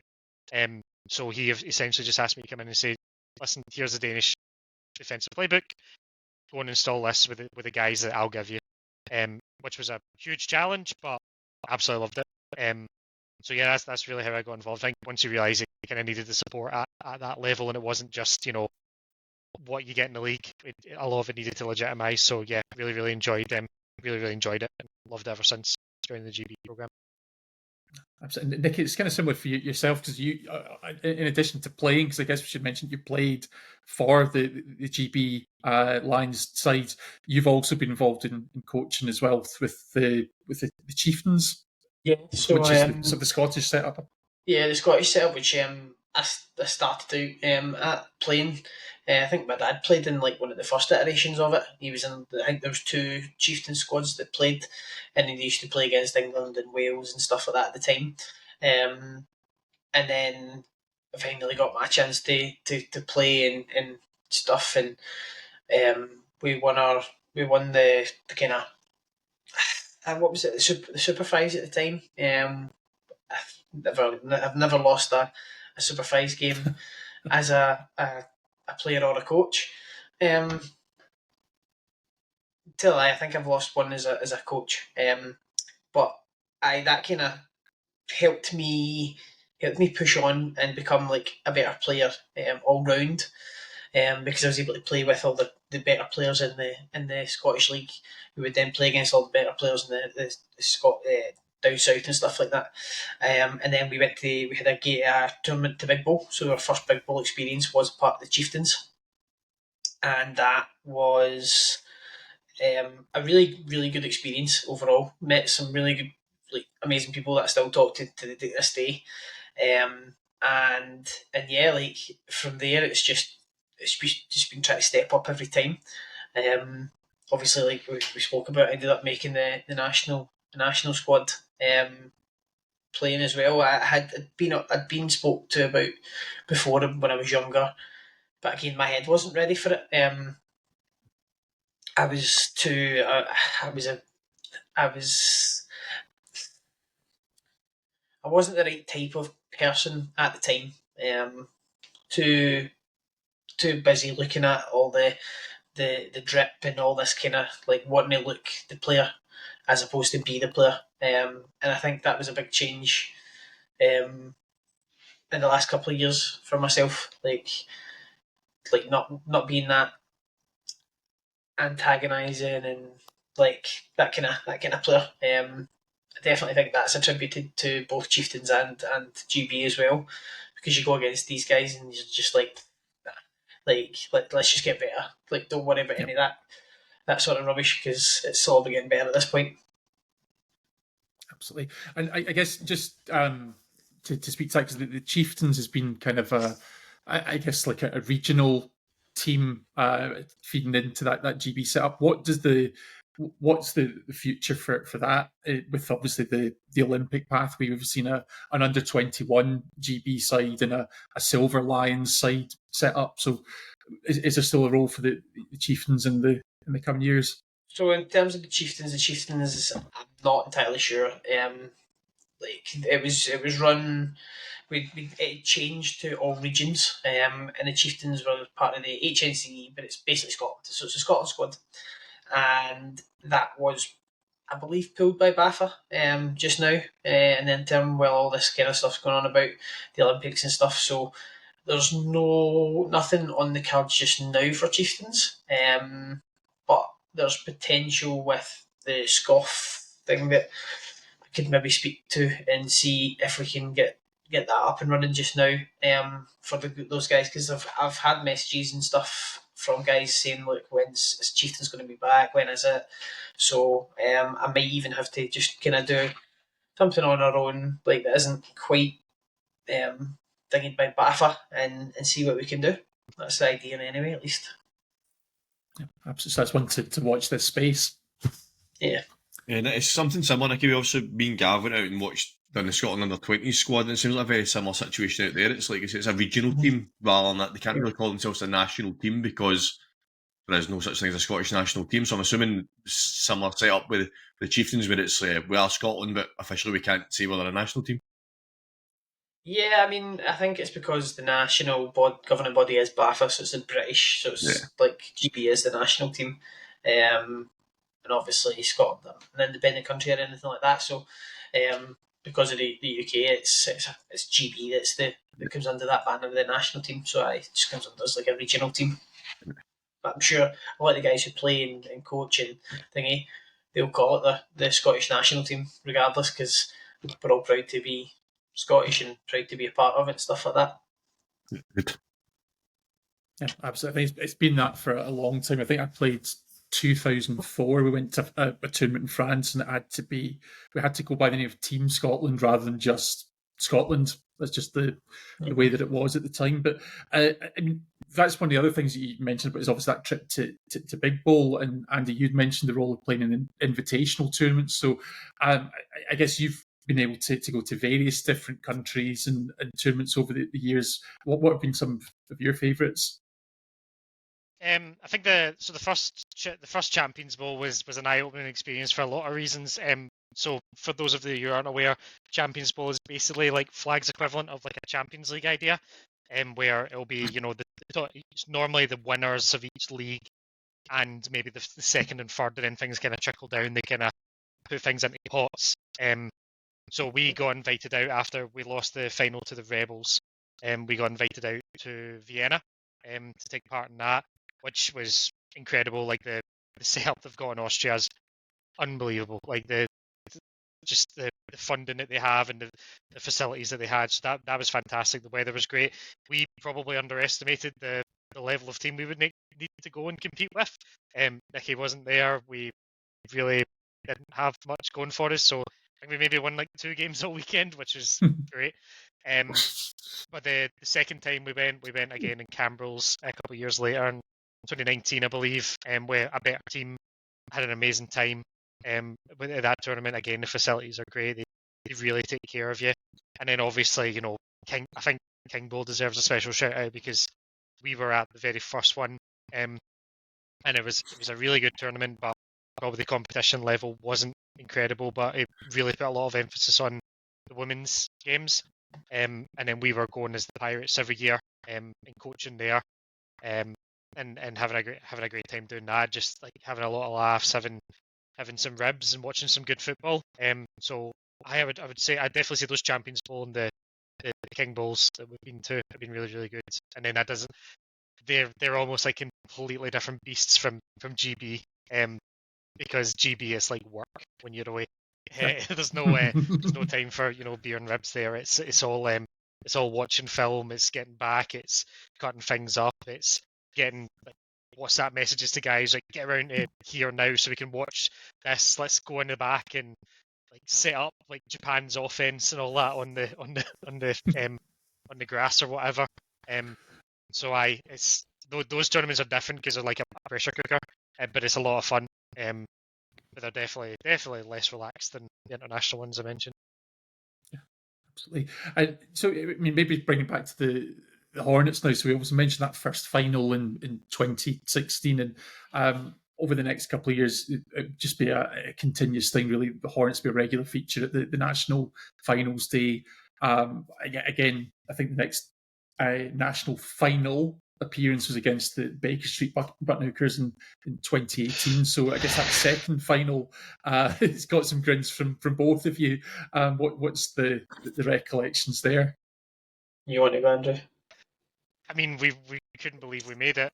So he essentially just asked me to come in and say, "Listen, here's the Danish defensive playbook. Go and install this with the guys that I'll give you," which was a huge challenge, but absolutely loved it. So yeah, that's really how I got involved. I think once you realise you kind of needed the support at that level, and it wasn't just what you get in the league, a lot of it needed to legitimise. So yeah, really enjoyed it and loved it ever since joining the GB program. Absolutely. Nick, it's kind of similar for yourself, because you, in addition to playing, because I guess we should mention you played for the GB Lions side, you've also been involved in coaching as well with the Chieftains. Yeah, so which is the Scottish setup. Yeah, the Scottish setup, which I started out at playing. I think my dad played in like one of the first iterations of it. He was in, I think there was 2 chieftain squads that played, and they used to play against England and Wales and stuff like that at the time. And then I finally got my chance to play and stuff, and we won the kind of what was it, the Super Fives at the time. I've never lost a Super Fives game as a player or a coach. Till I think I've lost one as a coach. But that kind of helped me push on and become like a better player all round. Because I was able to play with all the better players in the Scottish League. We would then play against all the better players in the down south and stuff like that. And then we had a tournament to Big Bowl. So our first Big Bowl experience was part of the Chieftains, and that was a really, really good experience overall. Met some really good, like, amazing people that I still talk to this day. And yeah, like from there, it's just been trying to step up every time. Obviously, like we spoke about, I ended up making the national national squad playing as well. I'd been spoke to about before when I was younger, but again my head wasn't ready for it. I was too. I wasn't the right type of person at the time. Too busy looking at all the drip and all this kind of like wanting to look the player as opposed to be the player. And I think that was a big change in the last couple of years for myself. Like not being that antagonising and like that kind of player. I definitely think that's attributed to both Chieftains and GB as well, because you go against these guys and you're just like let's just get better. Like, don't worry about any of that sort of rubbish, because it's all getting better at this point. Absolutely. And I guess just to speak to that, because the Chieftains has been kind of I guess like a regional team feeding into that GB setup. What's the future for that, with obviously the Olympic pathway? We've seen an under 21 GB side and a Silver Lions side set up. So is there still a role for the Chieftains in the coming years? So in terms of the Chieftains, I'm not entirely sure. Like it was run. It changed to all regions, and the Chieftains were part of the HNCE, but it's basically Scotland. So it's a Scotland squad, and that was, I believe, pulled by BAFA just now, and then while all this kind of stuff's going on about the Olympics and stuff. So there's nothing on the cards just now for Chieftains, but there's potential with the Scoff thing that I could maybe speak to and see if we can get that up and running just now for those guys, because I've had messages and stuff from guys saying, look, when's Chieftains going to be back, when is it? So I might even have to just kind of do something on our own, like that isn't quite thinking by BAFA, and see what we can do. That's the idea anyway, at least. Yeah, absolutely. So that's one to watch this space. Yeah. And it's something similar. Like, we've also been Gavin out and watched the Scotland under-20s squad, and it seems like a very similar situation out there. It's like it's a regional team rather than that. They can't really call themselves a national team because there is no such thing as a Scottish national team. So I'm assuming similar setup with the Chieftains, where it's we are Scotland, but officially we can't say we're a national team. Yeah, I mean, I think it's because the national governing body is BAFA, so it's the British, so it's like GB is the national team, and obviously Scotland are an independent country or anything like that. So, because of the UK, it's GB that comes under that banner of the national team. So it just comes under as like a regional team. But I'm sure a lot of the guys who play and coach and thingy, they'll call it the Scottish national team regardless, because we're all proud to be Scottish and proud to be a part of it and stuff like that. Good. Yeah, absolutely. I think it's been that for a long time. I think I played 2004. We went to a tournament in France, and we had to go by the name of Team Scotland rather than just Scotland. That's just the way that it was at the time. But I mean, that's one of the other things that you mentioned, but is obviously that trip to Big Bowl. And Andy, you'd mentioned the role of playing in invitational tournaments. So I guess you've been able to go to various different countries and tournaments over the years. What have been some of your favourites? I think the first Champions Bowl was an eye-opening experience for a lot of reasons. So for those of you who aren't aware, Champions Bowl is basically like Flag's equivalent of like a Champions League idea, where it'll be it's normally the winners of each league and maybe the second and third, and then things kind of trickle down. They kind of put things into pots. So we got invited out after we lost the final to the Rebels. We got invited out to Vienna to take part in that, which was incredible. Like the setup they've got in Austria is unbelievable. Like the funding that they have and the facilities that they had. So that was fantastic. The weather was great. We probably underestimated the level of team we would need to go and compete with. Nicky wasn't there. We really didn't have much going for us. So I think we maybe won like 2 games all weekend, which was great. But the second time we went again in Cambrils a couple of years later in 2019, I believe, where a better team had an amazing time. With that tournament, again, the facilities are great. They really take care of you. And then obviously, I think King Bull deserves a special shout out because we were at the very first one, and it was a really good tournament, but probably the competition level wasn't incredible, but it really put a lot of emphasis on the women's games. And then we were going as the Pirates every year, and coaching there, and having a great time doing that, just like having a lot of laughs, having some ribs and watching some good football. So I would say I definitely say those Champions Bowl and the King Bowls that we've been to have been really, really good. And then that doesn't they're almost like completely different beasts from GB. Because GB is like work when you're away. There's no time for beer and ribs there. It's all watching film. It's getting back. It's cutting things up. It's getting like WhatsApp messages to guys like get around to here now so we can watch this. Let's go in the back and like set up like Japan's offense and all that on the grass or whatever. So it's those tournaments are different because they're like a pressure cooker, but it's a lot of fun. But they're definitely less relaxed than the international ones I mentioned. Yeah, absolutely. So, I mean, maybe bringing back to the Hornets now. So we also mentioned that first final in 2016, and over the next couple of years, it'd just be a continuous thing. Really, the Hornets be a regular feature at the national finals day. Again, I think the next national final appearance was against the Baker Street Buttonhookers in 2018. So I guess that second final has got some grins from both of you. What's the recollections there? You want to go, Andrew? I mean, we couldn't believe we made it.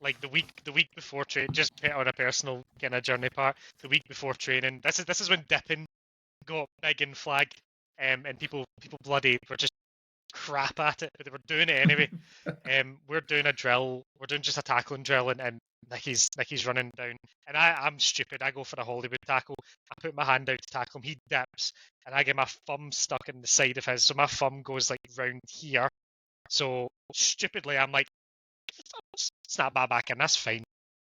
Like the week before training, just on a personal kind of journey part. The week before training, this is when dipping got big in flag, and people bloody were just crap at it, but they were doing it anyway. We're doing a drill. We're doing just a tackling drill, and Nicky's running down, and I'm stupid. I go for a Hollywood tackle. I put my hand out to tackle him. He dips, and I get my thumb stuck in the side of his, so my thumb goes like round here. So stupidly, I'm like, snap that back in. That's fine.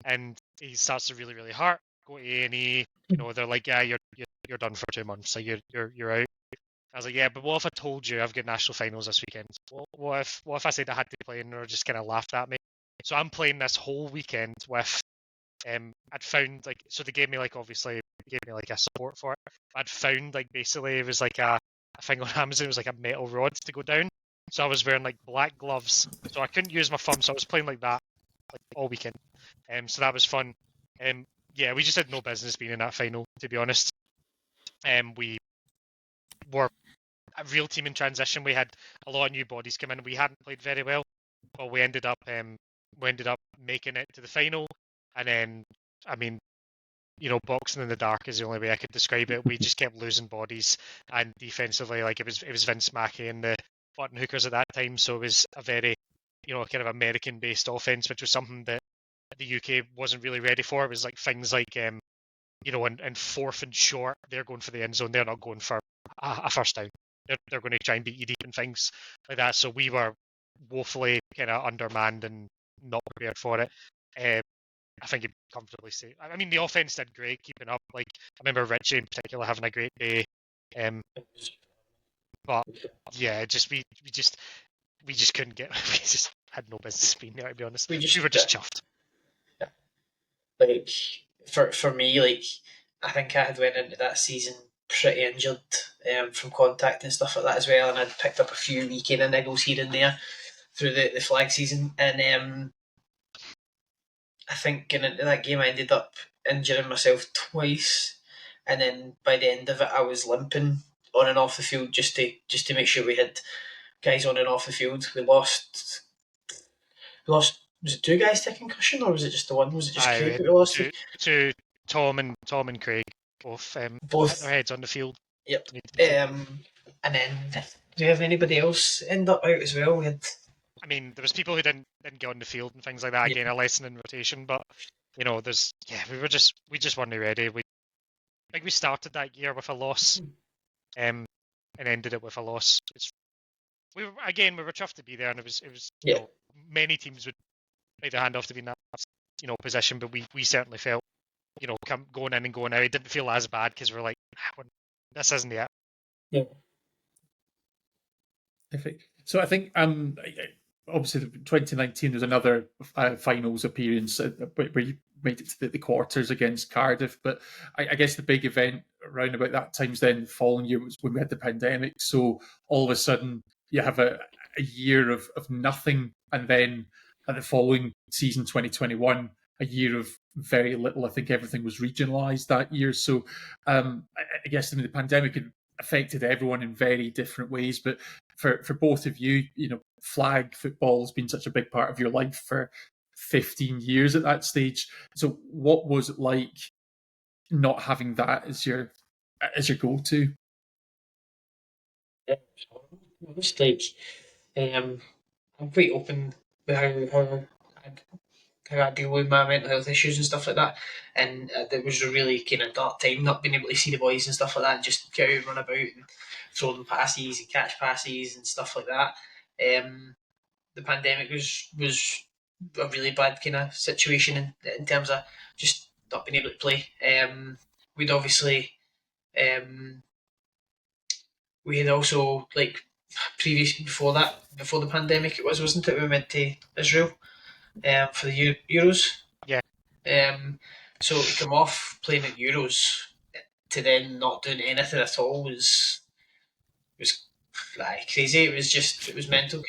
And he starts to really, really hurt. Go to A&E. They're like, yeah, you're done for 2 months. So you're out. I was like, yeah, but what if I told you I've got national finals this weekend? What if I said I had to play and they were just kind of laughed at me? So I'm playing this whole weekend with, I'd found like, so they gave me like, obviously, they gave me like a support for it. I'd found like, basically it was like a thing on Amazon, it was like a metal rod to go down. So I was wearing like black gloves, so I couldn't use my thumb, so I was playing like that like all weekend. So that was fun. Yeah, we just had no business being in that final, to be honest. We were a real team in transition. We had a lot of new bodies come in. We hadn't played very well, but we ended up making it to the final. And then, I mean, boxing in the dark is the only way I could describe it. We just kept losing bodies, and defensively, like it was Vince Mackey and the Buttonhookers at that time, so it was a very, kind of American-based offense, which was something that the UK wasn't really ready for. It was like things like, in fourth and short, they're going for the end zone. They're not going for a first down. They're going to try and beat you deep and things like that. So we were woefully kind of undermanned and not prepared for it. I think you'd comfortably say. I mean, the offense did great, keeping up. Like I remember Richie in particular having a great day. But yeah, we just couldn't get. We just had no business being there, to be honest. We were just chuffed. Yeah. Like for me, like I think I had went into that season pretty injured from contact and stuff like that as well, and I'd picked up a few wee kind of niggles here and there through the flag season, and I think getting into that game I ended up injuring myself twice, and then by the end of it I was limping on and off the field just to make sure we had guys on and off the field. We lost. Was it 2 guys to concussion, or was it just the one? Was it just Craig that we lost? To Tom and Craig both hit their heads on the field. Yep. And then do you have anybody else end up out as well? I mean, there was people who didn't get on the field and things like that. Again, a lesson in rotation, but we just weren't ready. We started that year with a loss, and ended it with a loss. We were chuffed to be there, and it was many teams would like their hand off to be in that position, but we certainly felt going in and going out. It didn't feel as bad because we're like, this isn't it. Yeah. So I think obviously 2019 was another finals appearance where you made it to the quarters against Cardiff. But I guess the big event around about that time's then the following year was when we had the pandemic. So all of a sudden you have a year of nothing, and then at the following season 2021 a year of very little. I think everything was regionalised that year. So I guess the pandemic had affected everyone in very different ways. But for both of you, flag football has been such a big part of your life for 15 years at that stage. So what was it like not having that as your go-to? Yeah, it was like I'm quite open with how I deal with my mental health issues and stuff like that. And it was a really kind of dark time, not being able to see the boys and stuff like that, and just get out and run about and throw them passes and catch passes and stuff like that. The pandemic was a really bad kind of situation in terms of just not being able to play. We'd obviously we had also like before the pandemic wasn't it, we went to Israel for the Euros. Yeah. So to come off playing at Euros to then not doing anything at all was like crazy. It was mental.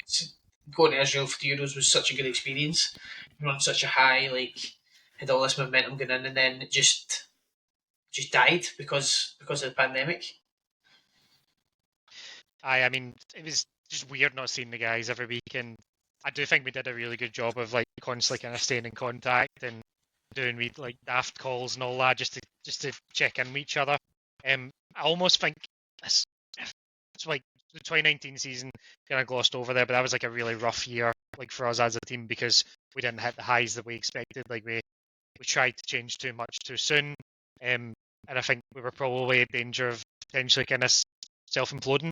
Going to Israel for the Euros was such a good experience. We were on such a high, like had all this momentum going in, and then it just died because of the pandemic. I mean, it was just weird not seeing the guys every week, and I do think we did a really good job of like constantly kind of staying in contact and doing like daft calls and all that just to check in with each other. I almost think it's like the 2019 season kind of glossed over there, but that was like a really rough year like for us as a team because we didn't hit the highs that we expected. Like we tried to change too much too soon, and I think we were probably in danger of potentially kind of self-imploding.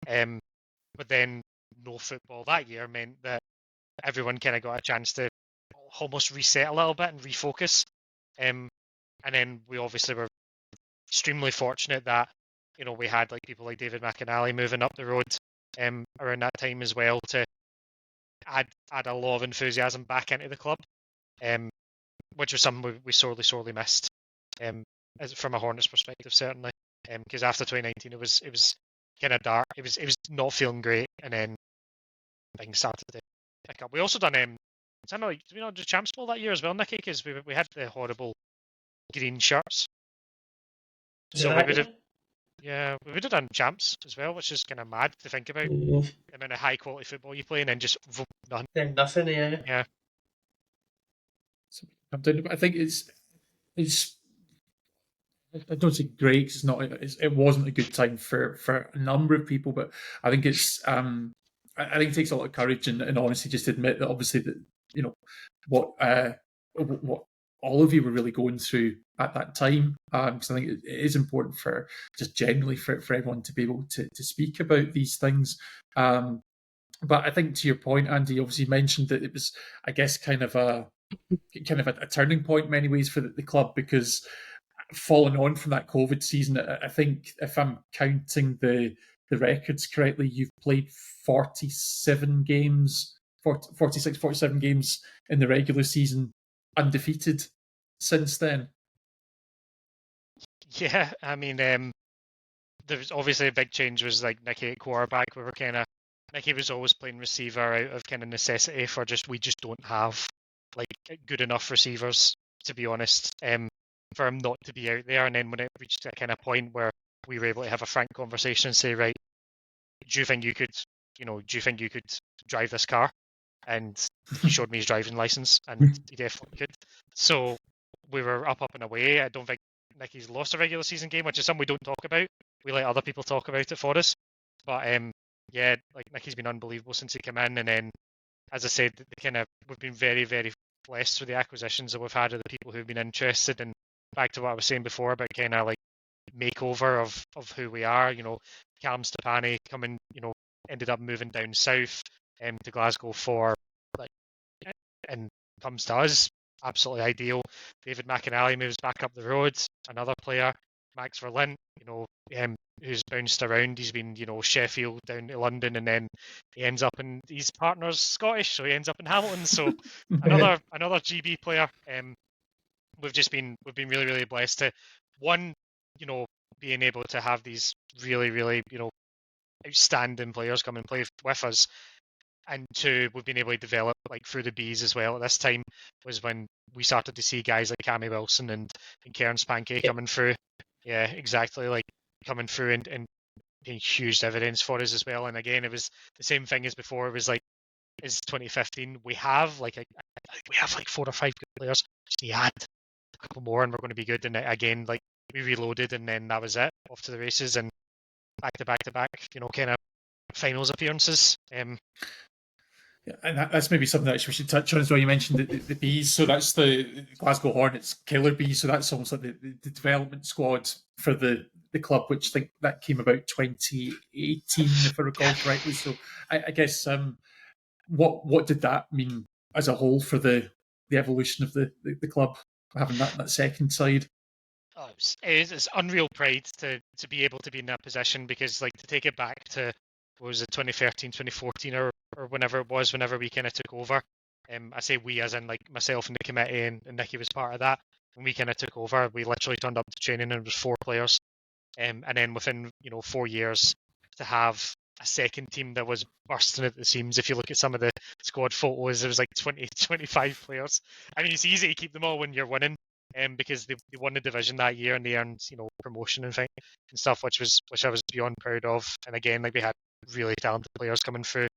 But then no football that year meant that everyone kind of got a chance to almost reset a little bit and refocus. And then we obviously were extremely fortunate that we had like people like David McAnally moving up the road around that time as well to add a lot of enthusiasm back into the club, which was something we sorely missed from a Hornets perspective certainly, because after 2019 it was kind of dark. It was not feeling great, and then things started to pick up. We also done did we not do Champs Bowl that year as well, Nicky? Because we had the horrible green shirts. So we would have done Champs as well, which is kind of mad to think about. The amount of high quality football you play and then just none. Then nothing, yeah. Yeah. So I think it's I don't say great. 'Cause it wasn't a good time for a number of people, but I think it's I think it takes a lot of courage and honesty just to admit that obviously that what all of you were really going through at that time. Because I think it is important for just generally for everyone to be able to speak about these things. But I think to your point, Andy, obviously mentioned that it was, I guess, kind of a turning point in many ways for the club, because following on from that COVID season, I think if I'm counting the records correctly, you've played 47 games, 46, 47 games in the regular season, undefeated since then. Yeah, I mean, there was obviously a big change was like Nicky at quarterback. Nicky was always playing receiver out of kind of necessity for we just don't have like good enough receivers, to be honest, for him not to be out there. And then when it reached a kind of point where we were able to have a frank conversation and say, right, do you think you could drive this car? And he showed me his driving license, and he definitely could. So we were up and away. I don't think Nicky's lost a regular season game, which is something we don't talk about. We let other people talk about it for us. But yeah, like Nicky's been unbelievable since he came in, and then as I said, we've been very, very blessed with the acquisitions that we've had of the people who've been interested. And back to what I was saying before about kind of like makeover of who we are. Callum Stepani coming, ended up moving down south to Glasgow for and comes to us absolutely ideal. David McInally moves back up the road, another player. Max Verlint, who's bounced around. He's been, Sheffield down to London, and then he ends up in his partner's Scottish, so he ends up in Hamilton. So another GB player. We've been really, really blessed to, one, being able to have these really, really, outstanding players come and play with us, and two, we've been able to develop through the Bs as well. At this time was when we started to see guys like Cammy Wilson and Cairns Pankey coming through. Yeah, exactly, coming through and being huge dividends for us as well. And again, it was the same thing as before. It was is 2015. We have we have 4 or 5 good players. Just need to add a couple more, and we're going to be good. And again, we reloaded, and then that was it. Off to the races, and back to back to back. Kind of finals appearances. Yeah, and that's maybe something that we should touch on as well. You mentioned the Bees, so that's the Glasgow Hornets Killer Bees, so that's almost like the development squad for the club, which I think that came about 2018, if I recall correctly. So I guess what did that mean as a whole for the evolution of the club, having that second side? Oh, it's unreal pride to be able to be in that position, because to take it back to, what was it, 2013, 2014, or whenever it was, whenever we kind of took over. I say we as in myself and the committee, and Nicky was part of that. When we kind of took over, we literally turned up to training and it was 4 players. And then within 4 years to have a second team that was bursting at the seams. If you look at some of the squad photos, there was 20, 25 players. I mean, it's easy to keep them all when you're winning. Because they won the division that year and they earned promotion and stuff, which I was beyond proud of. And again, we had really talented players coming through,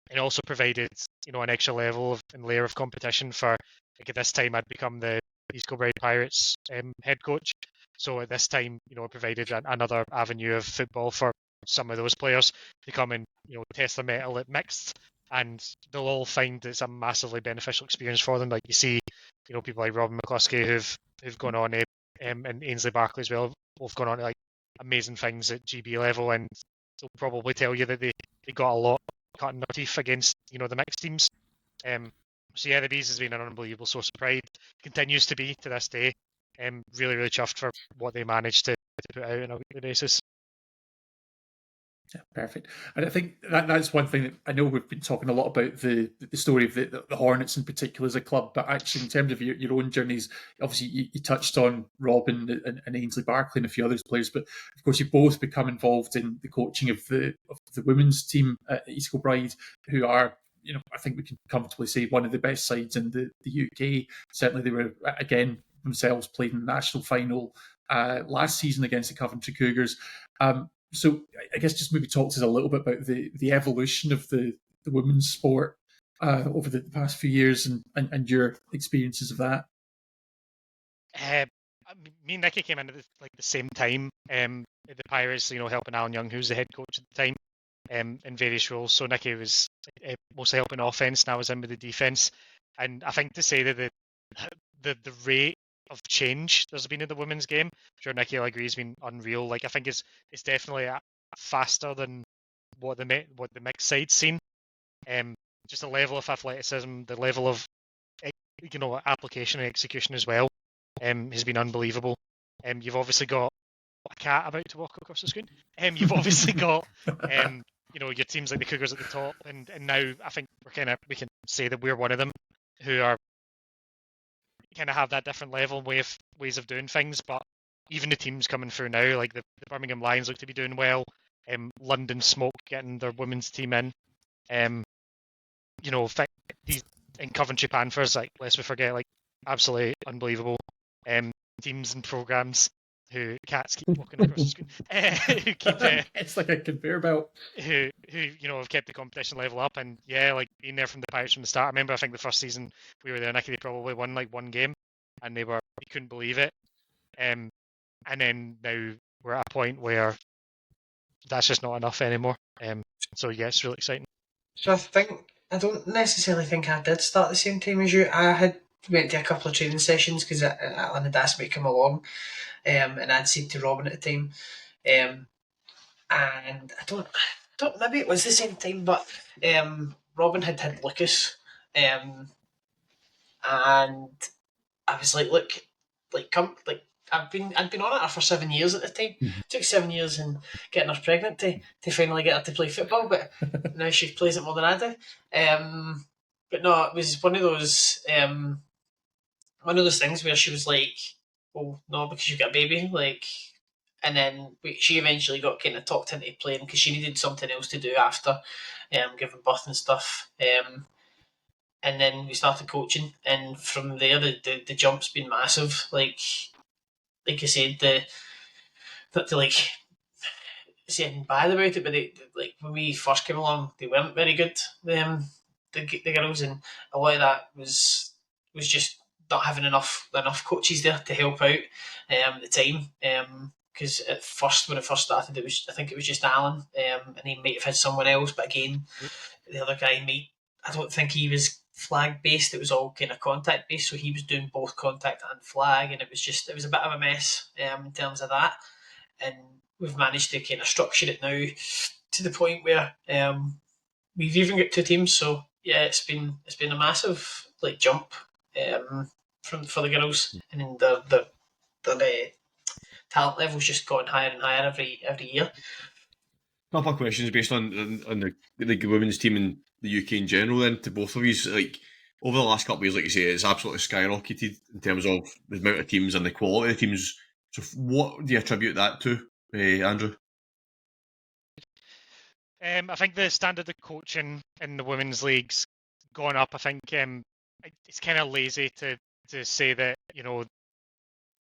and also provided an extra level and layer of competition for, at this time I'd become the East Kilbride Pirates head coach. So at this time, it provided another avenue of football for some of those players to come and test their mettle at mixed, and they'll all find it's a massively beneficial experience for them. You see, people like Robin McCluskey who've gone on and Ainsley Barkley as well, both gone on to amazing things at GB level, and they'll probably tell you that they got a lot cutting their teeth against the mixed teams. So yeah, the Bees has been an unbelievable source of pride, continues to be to this day. Really, really chuffed for what they managed to put out on a weekly basis. Yeah, perfect. And I think that's one thing that I know we've been talking a lot about the story of the Hornets in particular as a club, but actually in terms of your own journeys, obviously you touched on Robin and Ainsley Barkley and a few other players, but of course you've both become involved in the coaching of the women's team at East Kilbride, who are, I think we can comfortably say one of the best sides in the UK. Certainly they were, again, themselves played in the national final last season against the Coventry Cougars. So I guess just maybe talk to us a little bit about the evolution of the women's sport over the past few years and your experiences of that. Me and Nicky came in at the same time at the Pirates, helping Alan Young, who was the head coach at the time, in various roles. So Nicky was mostly helping offence, and I was in with the defence. And I think to say that the rate of change there's been in the women's game, I'm sure Nicky will agree, has been unreal. I think it's definitely faster than what the mixed side's seen. Just the level of athleticism, the level of application and execution as well, has been unbelievable. You've obviously got a cat about to walk across the screen. You've obviously got your teams like the Cougars at the top, and now I think we can say that we're one of them who are kind of have that different level ways of doing things. But even the teams coming through now, like the Birmingham Lions look to be doing well. London Smoke getting their women's team in. These in Coventry Panthers, lest we forget, absolutely unbelievable teams and programs who cats keep walking across the screen. Who keep it's like a conveyor belt. Who have kept the competition level up, and being there from the Pirates from the start. I remember, I think the first season we were there, Nicky, they probably won one game, and they couldn't believe it. And then now we're at a point where that's just not enough anymore. So yeah, it's really exciting. So I don't necessarily think I did start at the same time as you. I had went to a couple of training sessions because Alan had asked me to come along, and I'd said to Robin at the time, and I don't maybe it was the same time, but Robin had Lucas, and I was like, look, come, I'd been on at her for 7 years at the time. Mhm. It took 7 years and getting her pregnant to finally get her to play football, but now she plays it more than I do. But no, it was one of those things where she was like, "Well, no, because you've got a baby," and then she eventually got kind of talked into playing because she needed something else to do after giving birth and stuff. And then we started coaching, and from there the jump's been massive. I said, not to say anything bad about it, but when we first came along, they weren't very good. The girls, and a lot of that was just not having enough coaches there to help out at the time. Because at first, when it first started, I think it was just Alan, and he might have had someone else, but again, the other guy I don't think he was flag based. It was all kind of contact based, so he was doing both contact and flag, and it was a bit of a mess in terms of that. And we've managed to kind of structure it now to the point where we've even got 2 teams. So yeah, it's been a massive jump for the girls, and then the talent level's just gotten higher and higher every year. Couple of questions based on the women's team in the UK in general. Then to both of you, like over the last couple of years, like you say, it's absolutely skyrocketed in terms of the amount of teams and the quality of teams. So, what do you attribute that to, Andrew? I think the standard of coaching in the women's league's gone up. I think it's kind of lazy to say that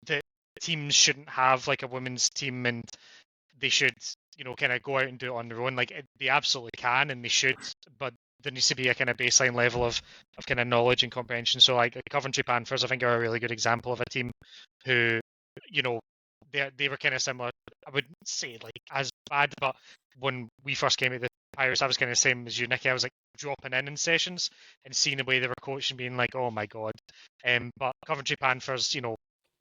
the teams shouldn't have like a women's team and they should kind of go out and do it on their own. They absolutely can and they should, but there needs to be a kind of baseline level of kind of knowledge and comprehension. So like the Coventry Panthers, I think, are a really good example of a team who they were kind of similar. I wouldn't say like as bad, but when we first came at the Pirates, I was kind of the same as you, Nicky. I was like dropping in sessions and seeing the way they were coached and being like, oh my god. But Coventry Panthers,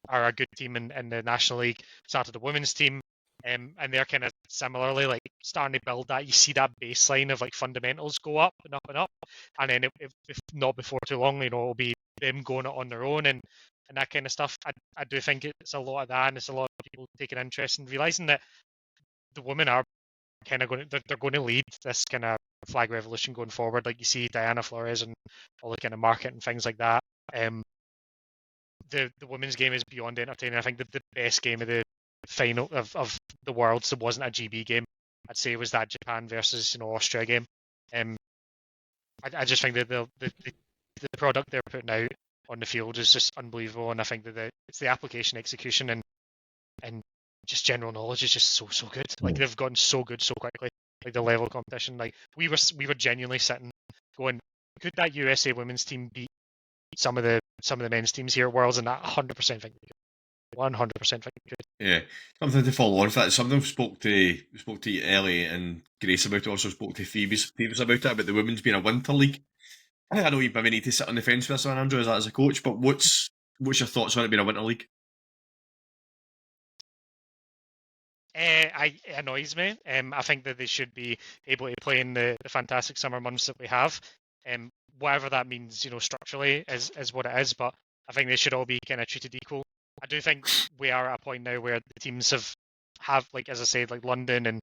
are a good team in the National League. Started the women's team, and they're kind of similarly like starting to build that. You see that baseline of like fundamentals go up and up and up, and then if not before too long, it'll be them going it on their own and that kind of stuff. I do think it's a lot of that, and it's a lot of people taking interest and realizing that the women are kind of they're going to lead this kind of flag revolution going forward. Like you see Diana Flores and all the kind of market and things like that. The women's game is beyond entertaining. I think the best game of the final of the Worlds that wasn't a GB game, I'd say, was that Japan versus Austria game. I just think that the product they're putting out on the field is just unbelievable, and I think that it's the application, execution, and just general knowledge is just so good. Like they've gotten so good so quickly. Like the level of competition, like we were genuinely sitting going, could that USA women's team beat some of the men's teams here at Worlds? And that 100% think we could. 100% think we could. Yeah, something to follow on for that. Something we spoke to Ellie and Grace about it. Also spoke to Phoebe about it, about the women's being a winter league. I know you maybe need to sit on the fence for this one, Andrew, as a coach. But what's your thoughts on it being a winter league? It annoys me. I think that they should be able to play in the fantastic summer months that we have. Whatever that means, structurally is what it is. But I think they should all be kind of treated equal. I do think we are at a point now where the teams have like, as I said, like London and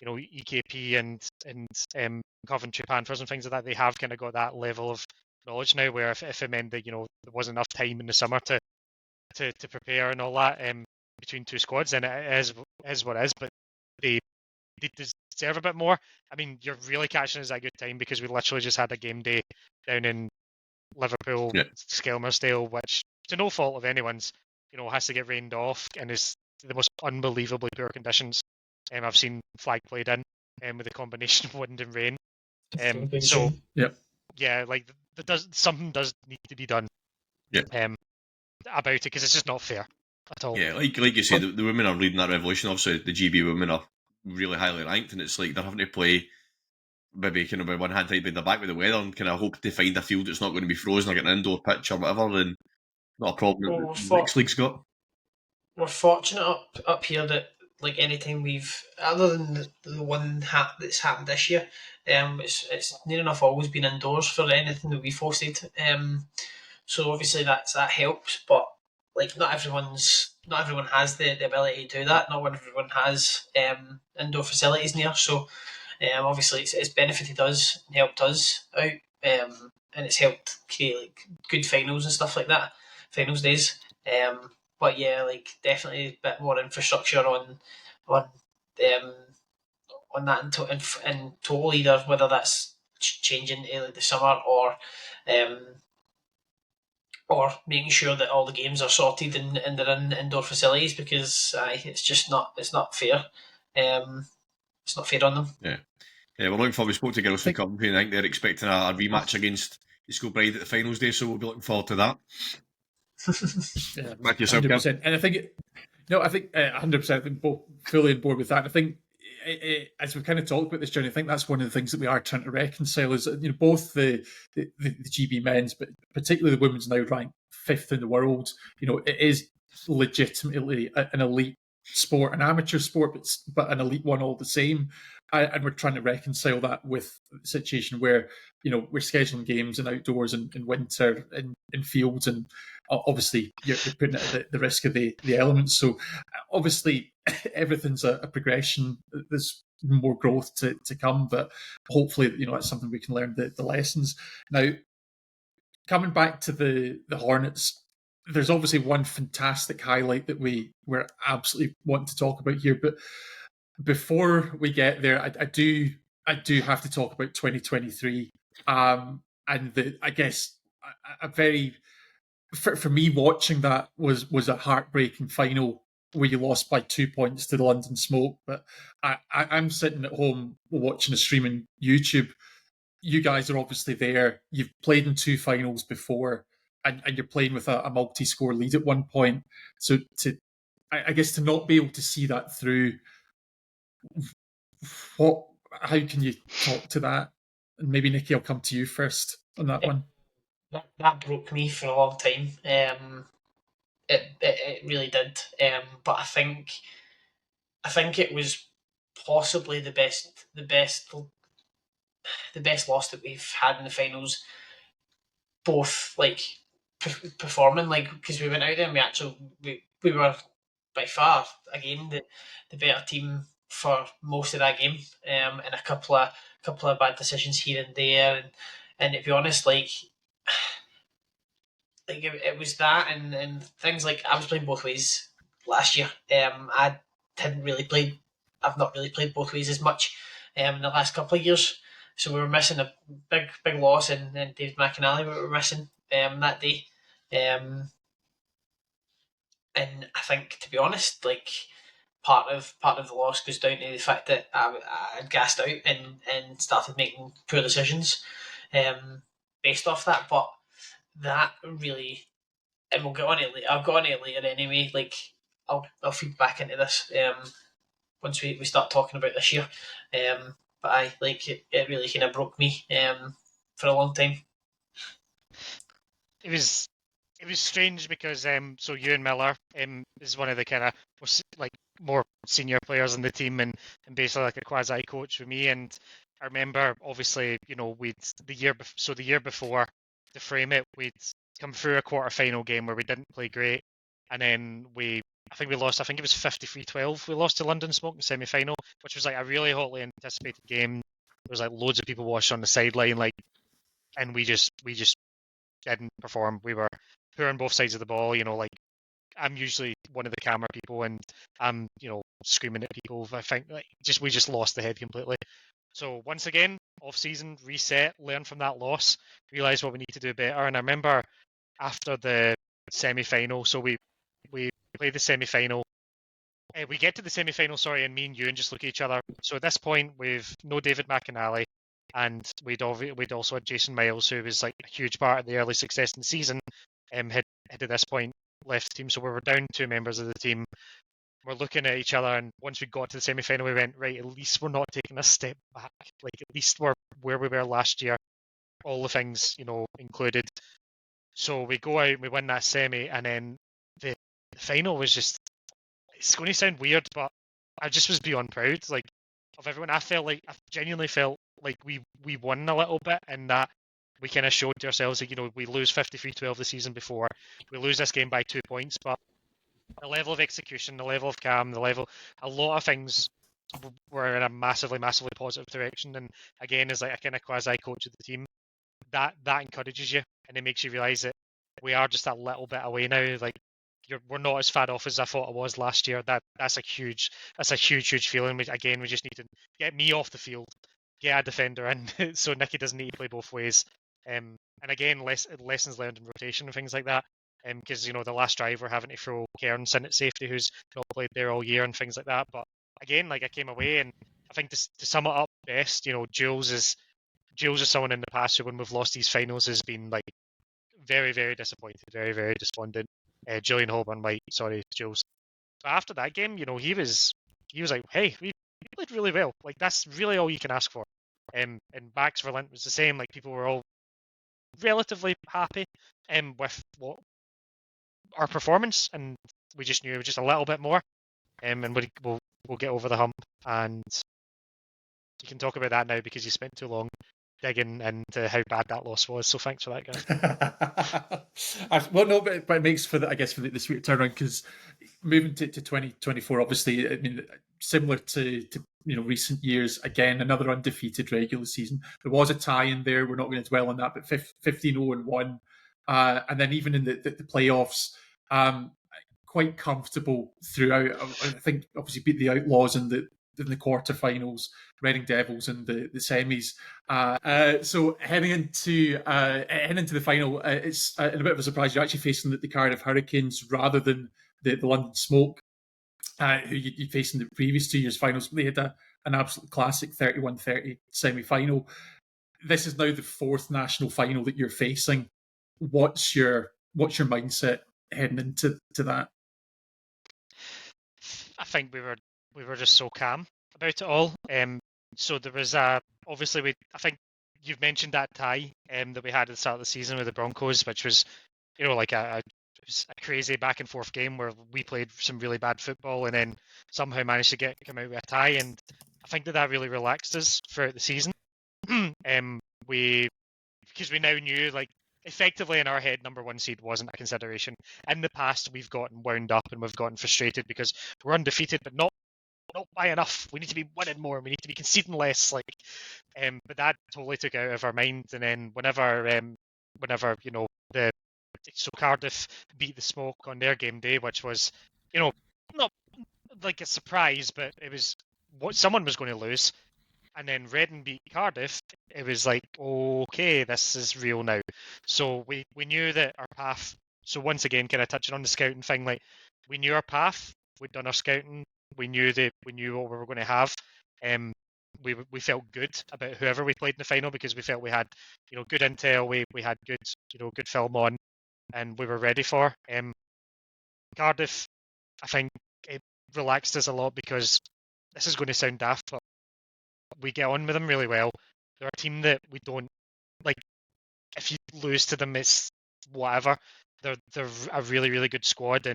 EKP and Coventry Panthers and things like that. They have kind of got that level of knowledge now. Where if it meant that there wasn't enough time in the summer to prepare and all that between two squads, then it is what it is. But they deserve a bit more. I mean, you're really catching us at a good time because we literally just had a game day down in Liverpool, Skelmersdale, which to no fault of anyone's, has to get rained off and is the most unbelievably poor conditions I've seen flag played in, with a combination of wind and rain. So yeah, like something does need to be done. About it, because it's just not fair at all. Yeah, like you said, the women are leading that revolution. Obviously, the GB women are really highly ranked, and it's like they're having to play maybe kind of with one hand tied behind their back with the weather and kind of hope to find a field that's not going to be frozen or get an indoor pitch or whatever, and not a problem that the next league's got. We're fortunate up here that like anytime other than the one that's happened this year, it's near enough always been indoors for anything that we've hosted. so obviously that helps. But like not everyone has the ability to do that. Not everyone has indoor facilities near. So obviously it's benefited us and helped us out, and it's helped create like good finals and stuff like that, finals days. But yeah, like definitely a bit more infrastructure on um, on that in total, either whether that's changing to like the summer um, or making sure that all the games are sorted and they're in indoor facilities, because it's just not fair. It's not fair on them. Yeah. Yeah, we're looking forward. We spoke to girls from Coventry, and I think they're expecting a rematch against the School Bride at the finals day, so we'll be looking forward to that. Yeah, Back to yourself, 100%. And I think, no, I think 100%. I think both fully on board with that. I think, as we've kind of talked about this journey, I think that's one of the things that we are trying to reconcile is, both the GB men's, but particularly the women's now ranked 5th in the world. It is legitimately an elite sport, an amateur sport, but an elite one all the same. And we're trying to reconcile that with the situation where, we're scheduling games and outdoors in winter in fields, and obviously you're putting it at the risk of the elements. So obviously everything's a progression. There's more growth to come, but hopefully, that's something we can learn the lessons. Now, coming back to the Hornets, there's obviously one fantastic highlight that we're absolutely wanting to talk about here, but before we get there, I do have to talk about 2023, and I guess a very, for me, watching that was a heartbreaking final where you lost by 2 points to the London Smoke. But I'm sitting at home watching a stream on YouTube. You guys are obviously there. You've played in 2 finals before, and you're playing with a multi-score lead at one point. So I guess to not be able to see that through, how can you talk to that? And maybe Nicky, I'll come to you first on that one. That broke me for a long time. It really did. But I think it was possibly the best loss that we've had in the finals. Both like performing, like, because we went out there and we were by far again the better team for most of that game, and a couple of bad decisions here and there, and to be honest, like it was that, and things like I was playing both ways last year. I've not really played both ways as much in the last couple of years. So we were missing a big loss in David McAnally. We were missing that day, and I think, to be honest, like part of the loss goes down to the fact that I gassed out and started making poor decisions based off that. But that really, and we'll get on it later. I'll get on it later anyway. Like I'll feed back into this once we start talking about this year. But I like it really kind of broke me for a long time. It was strange because so Ewan Miller is one of the kind of more senior players in the team, and basically like a quasi coach with me. And I remember, obviously, we'd the year before, to frame it, we'd come through a quarter-final game where we didn't play great, and then I think we lost. I think it was 53-12. We lost to London Smoke in the semi-final, which was like a really hotly anticipated game. There was like loads of people watching on the sideline, and we just didn't perform. We were poor on both sides of the ball. Like I'm usually one of the camera people, and I'm screaming at people. I think we just lost the head completely. So once again, off season, reset, learn from that loss, realise what we need to do better. And I remember after the semi-final, so we played the semi-final. We get to the semi-final, and me and Ewan just look at each other. So at this point, we've no David McAnally, and we'd also had Jason Miles, who was like a huge part of the early success in the season, had at this point left the team. So we were down 2 members of the team. We're looking at each other, and once we got to the semi-final, we went, right, at least we're not taking a step back. Like, at least we're where we were last year, all the things, included. So we go out, we win that semi, and then the final was just, it's going to sound weird, but I just was beyond proud, of everyone. I genuinely felt like we won a little bit, and that we kind of showed to ourselves that, you know, we lose 53-12 the season before. We lose this game by 2 points, but the level of execution, the level of calm, a lot of things were in a massively, massively positive direction. And again, as like a kind of quasi coach of the team, that encourages you, and it makes you realise that we are just a little bit away now. Like we're not as far off as I thought I was last year. That's a huge feeling. We just need to get me off the field, get a defender in, so Nicky doesn't need to play both ways. And again, lessons learned in rotation and things like that. Because you know the last drive we're having to throw Cairns in at safety, who's not played there all year and things like that. But again, like I came away, and I think to sum it up best, you know, Jules is someone in the past who, when we've lost these finals, has been like very, very disappointed, very, very despondent. Julian Holborn, Jules. But after that game, you know, he was like, hey, we played really well. Like that's really all you can ask for. And Bax Verlint was the same. Like people were all relatively happy with what our performance, and we just knew just a little bit more, and we'll get over the hump. And you can talk about that now because you spent too long digging into how bad that loss was. So thanks for that, guys. Well, no, but it makes for the sweet turnaround, because moving to 2024, obviously, I mean, similar to you know recent years, again another undefeated regular season. There was a tie in there. We're not going to dwell on that, but 15-0-1, and then even in the playoffs, quite comfortable throughout. I think obviously beat the Outlaws in the quarterfinals, Reading Devils in the semis. So heading into the final, it's a bit of a surprise. You're actually facing the Cardiff Hurricanes rather than the London Smoke, who you faced in the previous 2 years' finals. They had an absolute classic 31-30 semi-final. This is now the fourth national final that you're facing. What's your mindset heading into that? I think we were just so calm about it all. So there was obviously I think you've mentioned that tie that we had at the start of the season with the Broncos, which was, you know, like a crazy back and forth game where we played some really bad football and then somehow managed to come out with a tie. And I think that really relaxed us throughout the season. Because we now knew, like, effectively in our head, number one seed wasn't a consideration. In the past, we've gotten wound up and we've gotten frustrated because we're undefeated, but not by enough. We need to be winning more. We need to be conceding less. Like, but that totally took out of our mind. And then whenever you know so Cardiff beat the Smoke on their game day, which was, you know, not like a surprise, but it was what someone was going to lose. And then Reading beat Cardiff. It was like, okay, this is real now. So we knew that our path. So once again, kind of touching on the scouting thing, like we knew our path. We'd done our scouting. We knew what we were going to have. We felt good about whoever we played in the final because we felt we had, you know, good intel. We had good film on, and we were ready for. Cardiff, I think it relaxed us a lot because this is going to sound daft, but we get on with them really well. They're a team that we don't like. If you lose to them, it's whatever. They're a really, really good squad,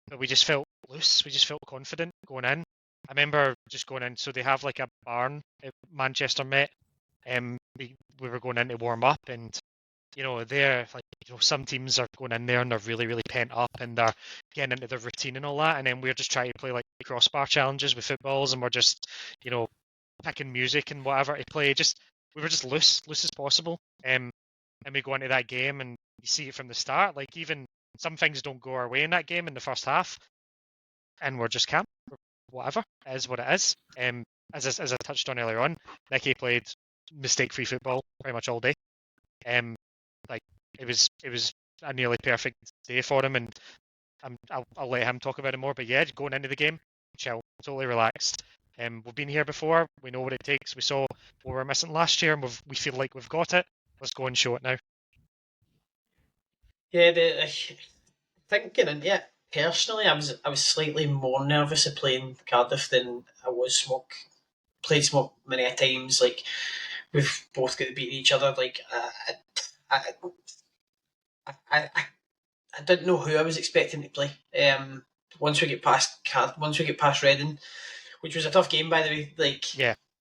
but we just felt loose. We just felt confident going in. I remember just going in. So they have like a barn at Manchester Met. We were going in to warm up, and you know they're like, you know, some teams are going in there and they're really, really pent up and they're getting into their routine and all that, and then we're just trying to play like crossbar challenges with footballs, and we're just, you know, picking music and whatever to play. We were just loose as possible. And we go into that game and you see it from the start. Like even some things don't go our way in that game in the first half, and we're just camp. Whatever, it is what it is. As I touched on earlier on, Nicky played mistake-free football pretty much all day. Like it was a nearly perfect day for him, and I'll let him talk about it more. But yeah, going into the game, chill, totally relaxed. We've been here before. We know what it takes. We saw what we were missing last year, and we feel like we've got it. Let's go and show it now. Yeah, thinking into it, personally, I was slightly more nervous of playing Cardiff than I was Smoke. Played Smoke many a times. Like we've both got to beat each other. Like I didn't know who I was expecting to play. Once we get past Reading, which was a tough game by the way.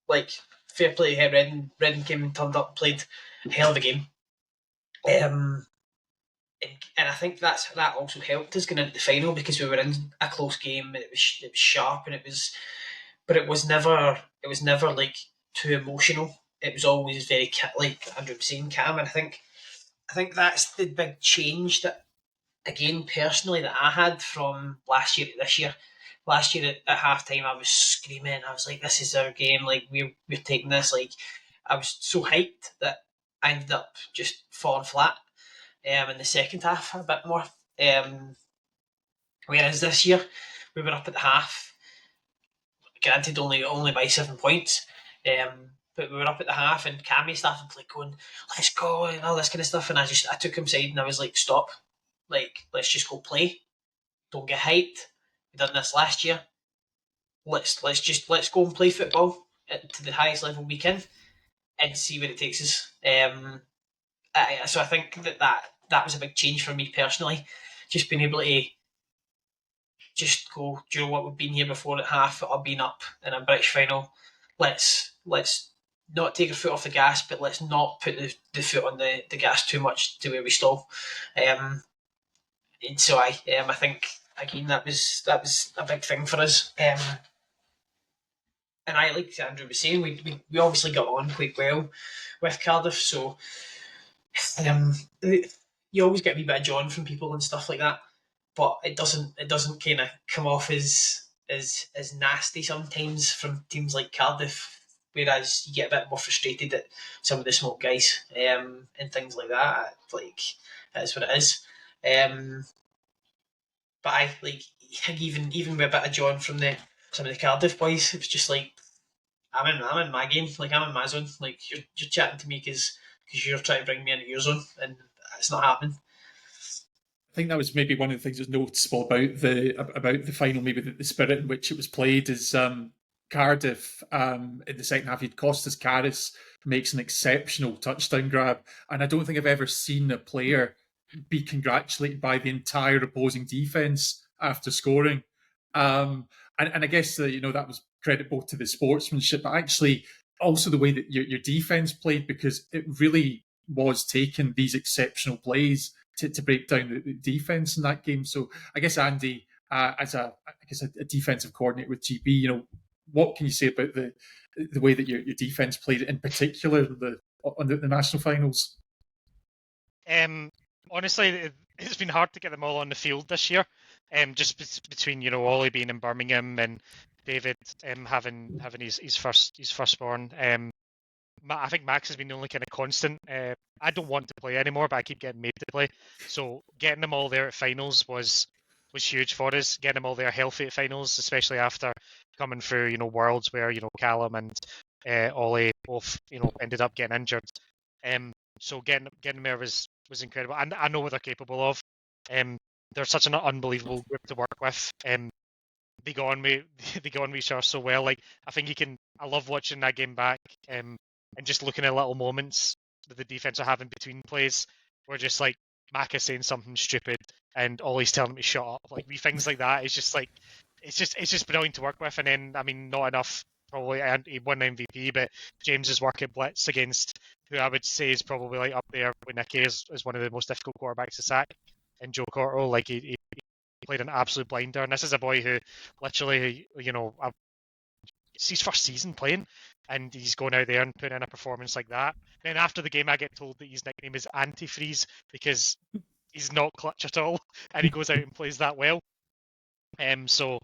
Like fair play to Reading. Reading came and turned up, played a hell of a game. And I think that also helped us going into the final because we were in a close game and it was sharp and it was never like too emotional. It was always very like Andrew was saying, calm. And I think that's the big change that, again, personally, that I had from last year to this year. Last year at half time, I was screaming. I was like, "This is our game! Like we're taking this!" Like I was so hyped that I ended up just falling flat. In the second half, a bit more. Whereas this year, we were up at the half. Granted, only by 7 points. But we were up at the half, and Cammy started like going, "Let's go," and all this kind of stuff. And I took him aside, and I was like, "Stop! Like, let's just go play. Don't get hyped. We done this last year. Let's go and play football to the highest level we can, and see where it takes us." So I think that was a big change for me personally, just being able to just go, do you know what, we've been here before at half, I've been up in a British final. Let's not take our foot off the gas, but let's not put the foot on the gas too much to where we stall. And so I think again that was a big thing for us. And I, like Andrew was saying, we obviously got on quite well with Cardiff, so you always get a wee bit of John from people and stuff like that, but it doesn't kind of come off as nasty sometimes from teams like Cardiff, whereas you get a bit more frustrated at some of the smoke guys and things like that. Like, that's what it is. But I like even with a bit of John from some of the Cardiff boys, it was just like, I'm in my game, like I'm in my zone. Like you're chatting to me because you're trying to bring me into your zone, and it's not happening. I think that was maybe one of the things that was noticeable about the final. Maybe the spirit in which it was played is Cardiff in the second half. You'd Costas Karis makes an exceptional touchdown grab, and I don't think I've ever seen a player be congratulated by the entire opposing defense after scoring. And I guess that was creditable to the sportsmanship, but actually also the way that your defense played, because it really was taking these exceptional plays to break down the defense in that game. So I guess Andy, as a defensive coordinator with GB, what can you say about the way that your defense played, in particular on the national finals? Honestly, it's been hard to get them all on the field this year. Just between Ollie being in Birmingham and David having his firstborn. I think Max has been the only kind of constant. I don't want to play anymore, but I keep getting made to play. So getting them all there at finals was huge for us. Getting them all there healthy at finals, especially after coming through Worlds where Callum and Ollie both ended up getting injured. So getting them there was incredible. And I know what they're capable of. They're such an unbelievable group to work with. They go on with each other so well. Like, I think I love watching that game back. And just looking at little moments that the defense are having between plays, where just like Mac is saying something stupid and Ollie's telling him to shut up. Like, things like that. It's just like it's just brilliant to work with. And then, I mean, not enough. Probably he won MVP, but James's work at blitz against who I would say is probably like up there with Nicky as one of the most difficult quarterbacks to sack. And Joe Corto, like he played an absolute blinder. And this is a boy who literally, it's his first season playing, and he's going out there and putting in a performance like that. Then after the game, I get told that his nickname is Antifreeze because he's not clutch at all, and he goes out and plays that well. So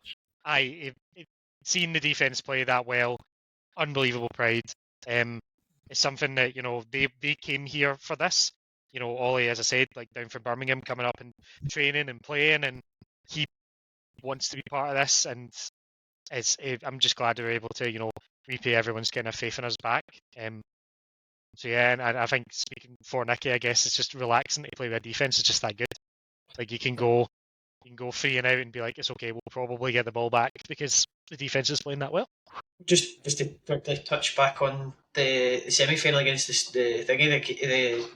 seeing the defense play that well, unbelievable pride. It's something that they came here for this. Ollie, as I said, like down from Birmingham, coming up and training and playing, and he wants to be part of this. And I'm just glad we were able to repay everyone's kind of faith in us back. So yeah, and I think speaking for Nicky, I guess it's just relaxing to play with a defense. It's just that good. Like you can go 3 and out and be like, it's okay, we'll probably get the ball back because the defense is playing that well. Just to quickly touch back on the semi-final against the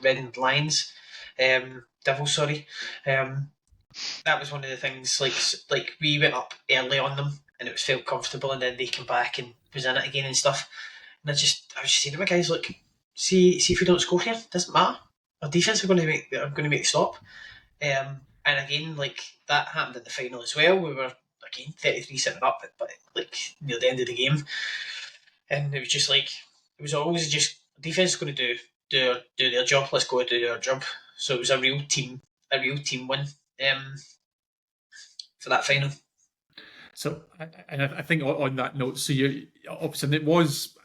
Red Lions, Devils, sorry. That was one of the things. Like we went up early on them, and it was felt comfortable, and then they came back and was in it again and stuff. And I was just saying to my guys, look, see if we don't score here, it doesn't matter. our defence are going to make the stop. And again, like that happened in the final as well. We were again 33-7 up, but like near the end of the game, and it was just like it was always just defence is going to do their job. Let's go and do their job. So it was a real team win for that final. So, and I think on that note, so you obviously, and it was,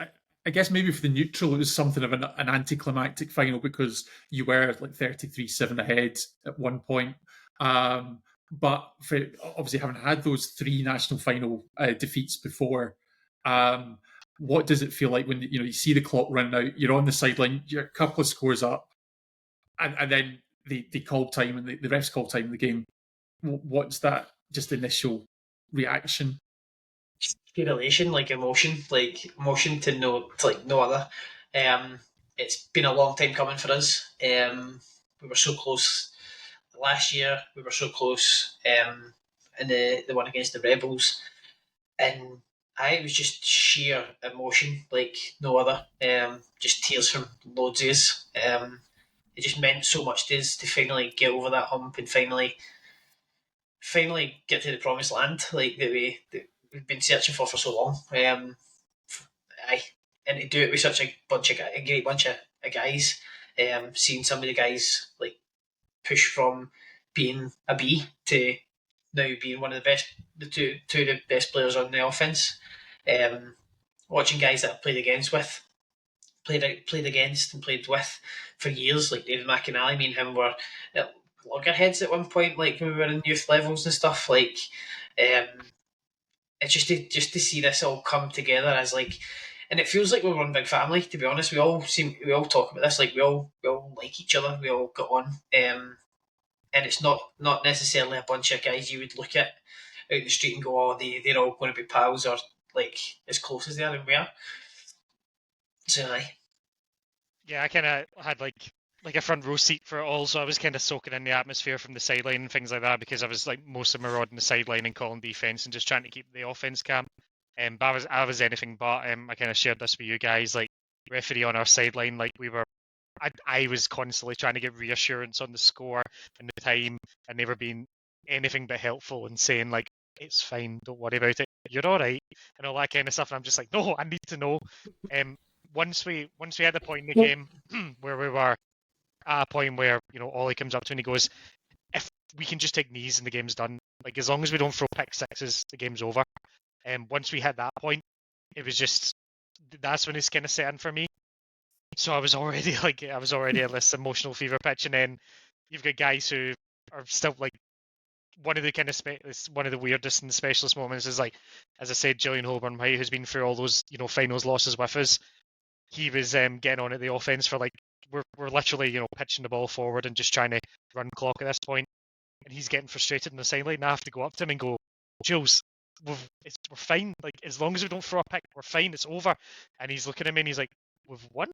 I guess maybe for the neutral, it was something of an anticlimactic final because you were like 33-7 ahead at one point. But for obviously having had those 3 national final defeats before, what does it feel like when you see the clock run out? You're on the sideline, you're a couple of scores up, and then they call time and the refs call time in the game. What's that just initial reaction? Pure elation, like emotion to no other. It's been a long time coming for us. We were so close last year. We were so close in the one against the Rebels, and it was just sheer emotion, like no other. Just tears from loads of us. It just meant so much to us to finally get over that hump and finally get to the promised land, like that we've been searching for so long. And to do it with such a great bunch of guys. Seeing some of the guys like push from being a B to now being one of the best, two of the best players on the offense. Watching guys that I've played against and played with for years, like David McInally. Me and him were at loggerheads at one point, like when we were in youth levels and stuff. Like, it's just to see this all come together as like, and it feels like we're one big family. To be honest, we all talk about this. Like we all like each other. We all got on. And it's not necessarily a bunch of guys you would look at out the street and go, oh, they're all going to be pals or like as close as they are, and we are. So aye. Yeah, I kind of had like a front row seat for it all, so I was kind of soaking in the atmosphere from the sideline and things like that because I was like most of my rod in the sideline and calling defense and just trying to keep the offense calm. But I was anything but. I kind of shared this with you guys, like referee on our sideline, like I was constantly trying to get reassurance on the score and the time, and they were being anything but helpful and saying like, it's fine, don't worry about it, you're all right, and all that kind of stuff. And I'm just like, no, I need to know. Once we had a point in the game where we were at a point where Ollie comes up to me and he goes, if we can just take knees and the game's done, like as long as we don't throw pick sixes, the game's over. And once we hit that point, it was just that's when it's kind of set in for me. So I was already at this emotional fever pitch, and then you've got guys who are still like one of the weirdest and specialist moments is like, as I said, Gillian Holborn White, who's been through all those finals losses with us. He was getting on at the offense for like we're literally pitching the ball forward and just trying to run clock at this point, and he's getting frustrated in the sideline. And I have to go up to him and go, Jules, we're fine. Like as long as we don't throw a pick, we're fine. It's over. And he's looking at me and he's like, we've won.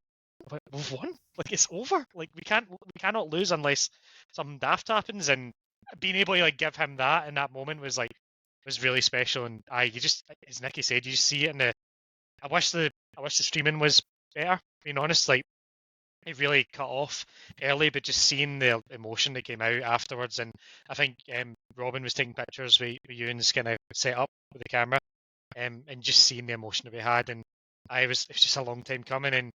Like it's over. Like we cannot lose unless something daft happens. And being able to like give him that in that moment was really special. And you just, as Nicky said, you just see it in the. I wish the streaming was better. Being honest, like it really cut off early, but just seeing the emotion that came out afterwards, and I think Robin was taking pictures with you and just kind of set up with the camera, and just seeing the emotion that we had, and it was just a long time coming, and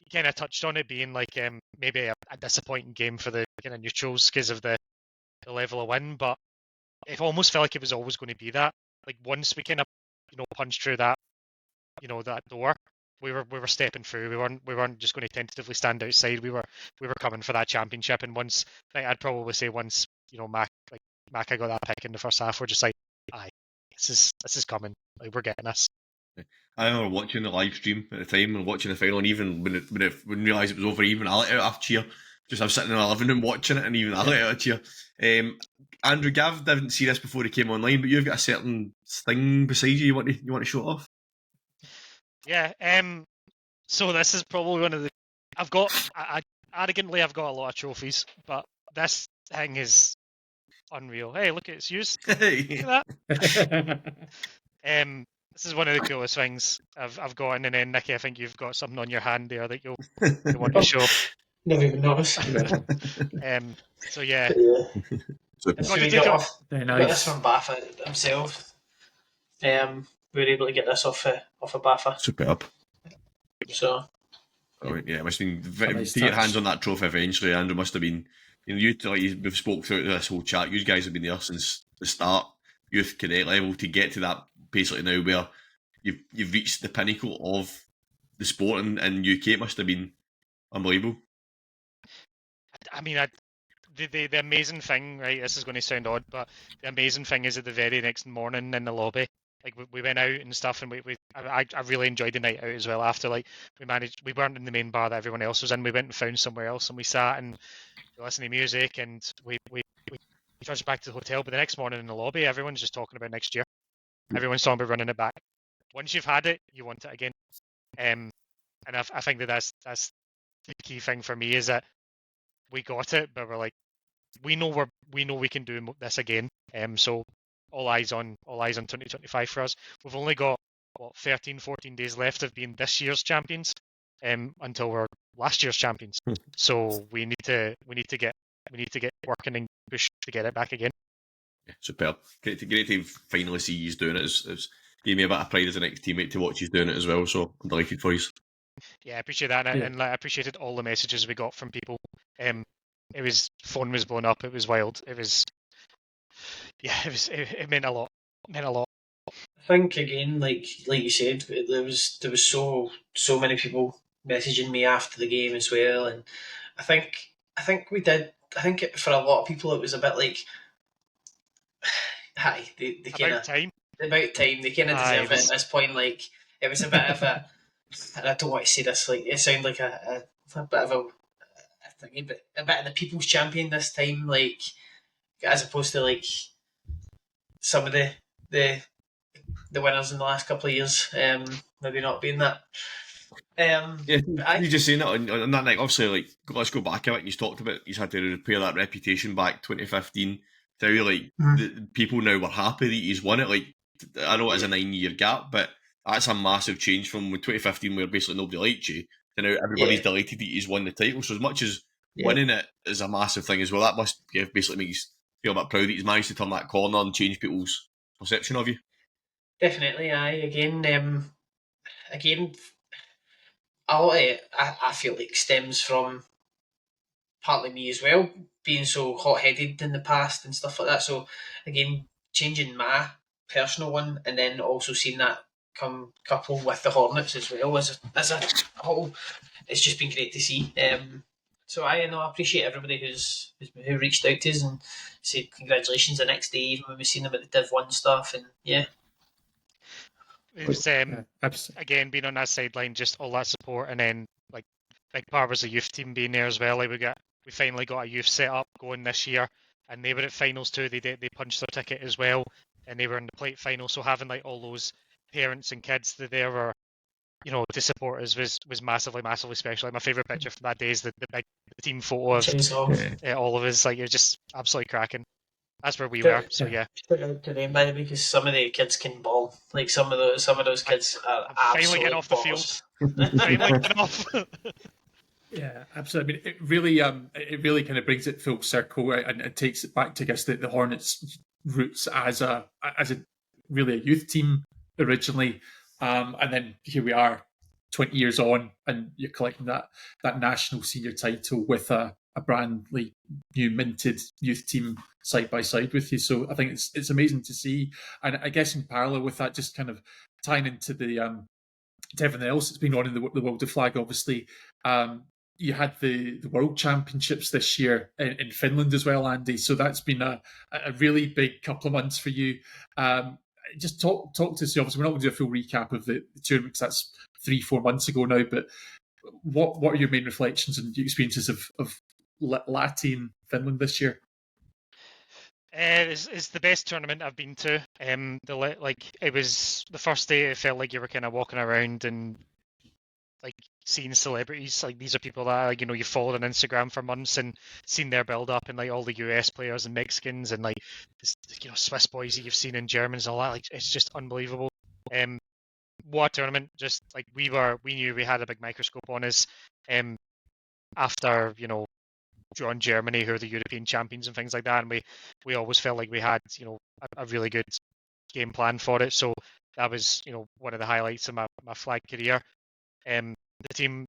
you kind of touched on it being like maybe a disappointing game for the kind of neutrals because of the level of win, but it almost felt like it was always going to be that. Like once we kind of punched through that that door, we were stepping through. We weren't just going to tentatively stand outside. We were coming for that championship. And once, I'd probably say once Maka got that pick in the first half, we're just like, aye, this is coming. Like we're getting this. I remember watching the live stream at the time and watching the final, and even when we realised it was over, even I let out a cheer. I was sitting in the living room watching it, and even I let out a cheer. Andrew, Gav didn't see this before he came online, but you've got a certain thing beside you. You want to show it off? Yeah. So this is probably one of the. I've got. Arrogantly, I've got a lot of trophies, but this thing is unreal. Hey, look, it's used. Hey. Look at that. This is one of the coolest things I've got, and then Nicky, I think you've got something on your hand there that you want to show. Never even noticed. So yeah, Yeah. Super. So got to we take got it. off. Very Got this nice. from Baffa himself. We were able to get this off of Baffa. Superb. So Oh, yeah, it must have been nice to get your touch. hands on that trophy eventually, Andrew. Must have been. We've spoke throughout this whole chat. You guys have been there since the start, youth cadet level, to get to that basically now where you've reached the pinnacle of the sport in UK. It must have been unbelievable. I mean, the amazing thing, right? This is going to sound odd, but the amazing thing is, at the very next morning in the lobby, like we went out and stuff, and I really enjoyed the night out as well. After, like, we weren't in the main bar that everyone else was in. We went and found somewhere else, and we sat and we listened to music, and we trudged back to the hotel. But the next morning in the lobby, everyone's just talking about next year. Everyone's talking about running it back. Once you've had it, you want it again. And I think that's the key thing for me, is that we got it, but we're like, we know we can do this again. So all eyes on 2025 for us. We've only got 13, 14 days left of being this year's champions, until we're last year's champions. So we need to get working and push to get it back again. Yeah, superb. Great to finally see you doing it. It's gave me a bit of pride as an ex-teammate to watch you doing it as well. So I'm delighted for you. Yeah, I appreciate that, Yeah. and I appreciated all the messages we got from people. Phone was blown up. It was wild. It meant a lot. It meant a lot. I think again, like you said, there was so many people messaging me after the game as well, and I think we did. I think for a lot of people it was a bit like, hi, they kind About of time. about time. They kind of deserve it at It this point. Like it was a bit of a, and I don't want to say this, like it sounded like a bit of a thing, but a bit of the people's champion this time, like as opposed to like some of the winners in the last couple of years, maybe not being that. Yeah, But you just saying that on that night. Obviously, like, let's go back a bit. You talked about you had to repair that reputation back 2015. So, like, the people now were happy that he's won it. Like, I know it's a 9-year gap, but that's a massive change from 2015, where basically nobody liked you, to now everybody's Yeah. delighted that he's won the title. So, as much as Yeah. winning it is a massive thing as well, that must basically make you feel a bit proud that he's managed to turn that corner and change people's perception of you. Definitely, aye. Again, a lot of it, I feel like stems from partly me as well, being so hot-headed in the past and stuff like that. So again, changing my personal one, and then also seeing that come couple with the Hornets as well as a whole, it's just been great to see. So I appreciate everybody who reached out to us and said congratulations the next day, even when we seen them at the Div 1 stuff, and yeah. It was again, being on that sideline, just all that support, and then like big part was the youth team being there as well. Like we finally got a youth set up going this year, and they were at finals too. They punched their ticket as well, and they were in the plate final. So having like all those parents and kids that there were, to support us was massively special. Like my favourite picture from that day is the big team photo of all of us. Like it was just absolutely cracking. That's where we were. So yeah. Shout out to them, by the way, because some of the kids can ball. Like some of those kids are finally getting off the field. Finally getting off. Yeah, absolutely. I mean, it really kind of brings it full circle, and it takes it back to, I guess, the Hornets' roots as a really a youth team originally, and then here we are, 20 years on, and you're collecting that national senior title with a brand new minted youth team side by side with you. So I think it's amazing to see, and I guess in parallel with that, just kind of tying into the to everything else that's been on in the world of flag, obviously. You had the World Championships this year in Finland as well, Andy. So that's been a really big couple of months for you. Just talk to us. Obviously, we're not going to do a full recap of the tournament because that's 3-4 months ago now. But what are your main reflections and experiences of Latin Finland this year? It's the best tournament I've been to. It was the first day. It felt like you were kind of walking around and like seeing celebrities. Like these are people that you've followed on Instagram for months and seen their build up, and like all the US players and Mexicans and like Swiss boys that you've seen and Germans and all that. Like it's just unbelievable. What a tournament! Just like we knew we had a big microscope on us. after, you know, drawing Germany, who are the European champions and things like that, and we always felt like we had, you know, a really good game plan for it. So that was, you know, one of the highlights of my flag career. The team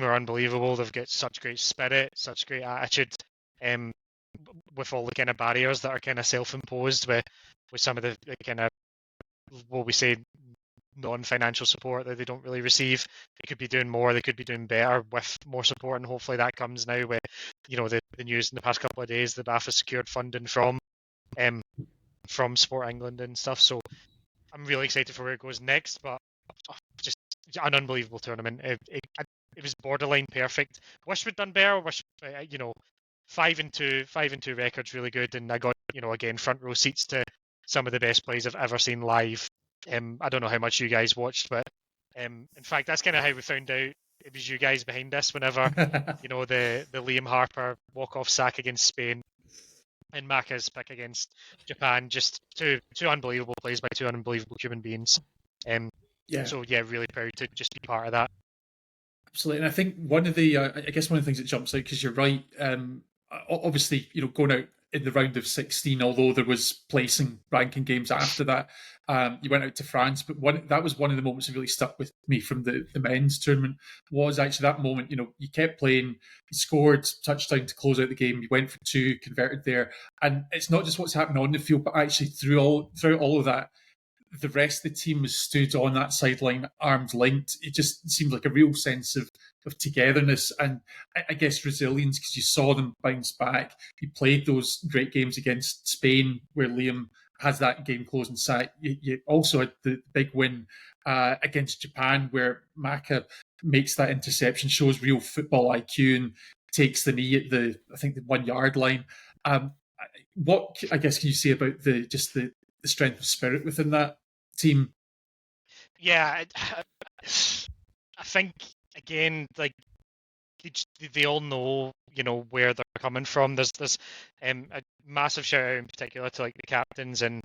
are unbelievable. They've got such great spirit, such great attitude, with all the kind of barriers that are kind of self-imposed with some of the kind of, what we say, non-financial support that they don't really receive. They could be doing more, they could be doing better with more support, and hopefully that comes now with, you know, the news in the past couple of days. The BAF has secured funding from Sport England and stuff, so I'm really excited for where it goes next. But just an unbelievable tournament. It was borderline perfect. Wish we'd done better. Wish, you know, 5-2 record's really good, and I got, you know, again, front row seats to some of the best plays I've ever seen live. I don't know how much you guys watched, but in fact, that's kind of how we found out it was you guys behind us. Whenever, you know, the Liam Harper walk-off sack against Spain and Maka's pick against Japan, just two unbelievable plays by two unbelievable human beings. So yeah, really proud to just be part of that. Absolutely, and I think one of the things that jumps out, because you're right. Obviously, you know, going out in the round of 16, although there was placing ranking games after that, you went out to France. But that was one of the moments that really stuck with me from the men's tournament, was actually that moment. You know, you kept playing, you scored touchdown to close out the game, you went for two, converted there, and it's not just what's happening on the field, but actually throughout all of that, the rest of the team was stood on that sideline, arms linked. It just seemed like a real sense of togetherness and, I guess, resilience, because you saw them bounce back. You played those great games against Spain where Liam has that game closing sack. You also had the big win against Japan where Maka makes that interception, shows real football IQ and takes the knee at the 1 yard line. What, I guess, can you say about the strength of spirit within that team? Yeah, I think, again, like, they all know, you know, where they're coming from. There's a massive shout out in particular to, like, the captains and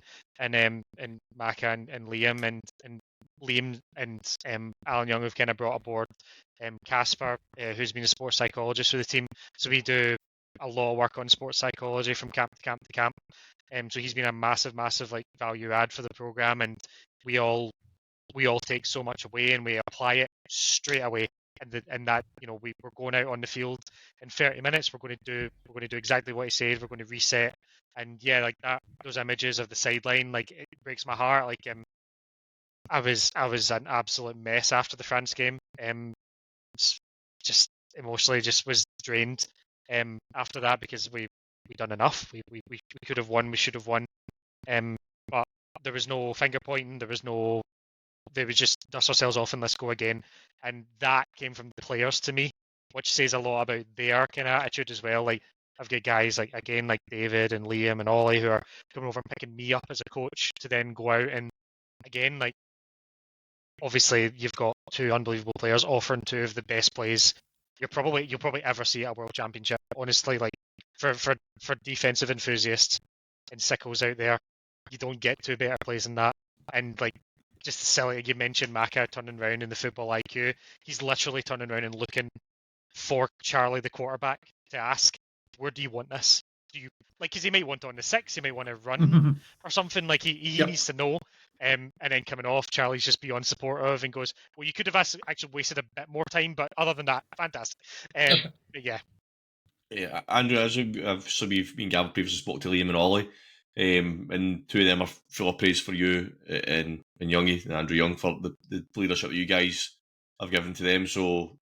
Maka and Liam and Liam and Alan Young, who've kind of brought aboard Casper, who's been a sports psychologist for the team. So we do a lot of work on sports psychology from camp to camp to camp. So he's been a massive like value add for the program, and we all take so much away and we apply it straight away. And that, you know, we're going out on the field in 30 minutes. We're going to do exactly what he said. We're going to reset, and yeah, like that. Those images of the sideline, like, it breaks my heart. Like, I was an absolute mess after the France game. Just emotionally, just was drained. After that, because we done enough. We could have won. We should have won. But there was no finger pointing. There was just dust ourselves off and let's go again. And that came from the players to me, which says a lot about their kind of attitude as well. Like, I've got guys like David and Liam and Ollie who are coming over and picking me up as a coach to then go out and, again, like, obviously you've got two unbelievable players offering two of the best plays you'll probably ever see at a World Championship. Honestly, like, for defensive enthusiasts and sickles out there, you don't get two better plays than that. And, like, just silly, you mentioned Maka turning around in the football IQ. He's literally turning around and looking for Charlie, the quarterback, to ask, where do you want this? Do you, like, because he might want on the 6, he might want to run or something. Like, he needs to know. And then coming off, Charlie's just beyond supportive and goes, well, you could have actually wasted a bit more time, but other than that, fantastic. But yeah. Yeah, Andrew, as we've been gathered previously, spoke to Liam and Ollie, and two of them are full of praise for you and Youngie and Andrew Young for the leadership that you guys have given to them. So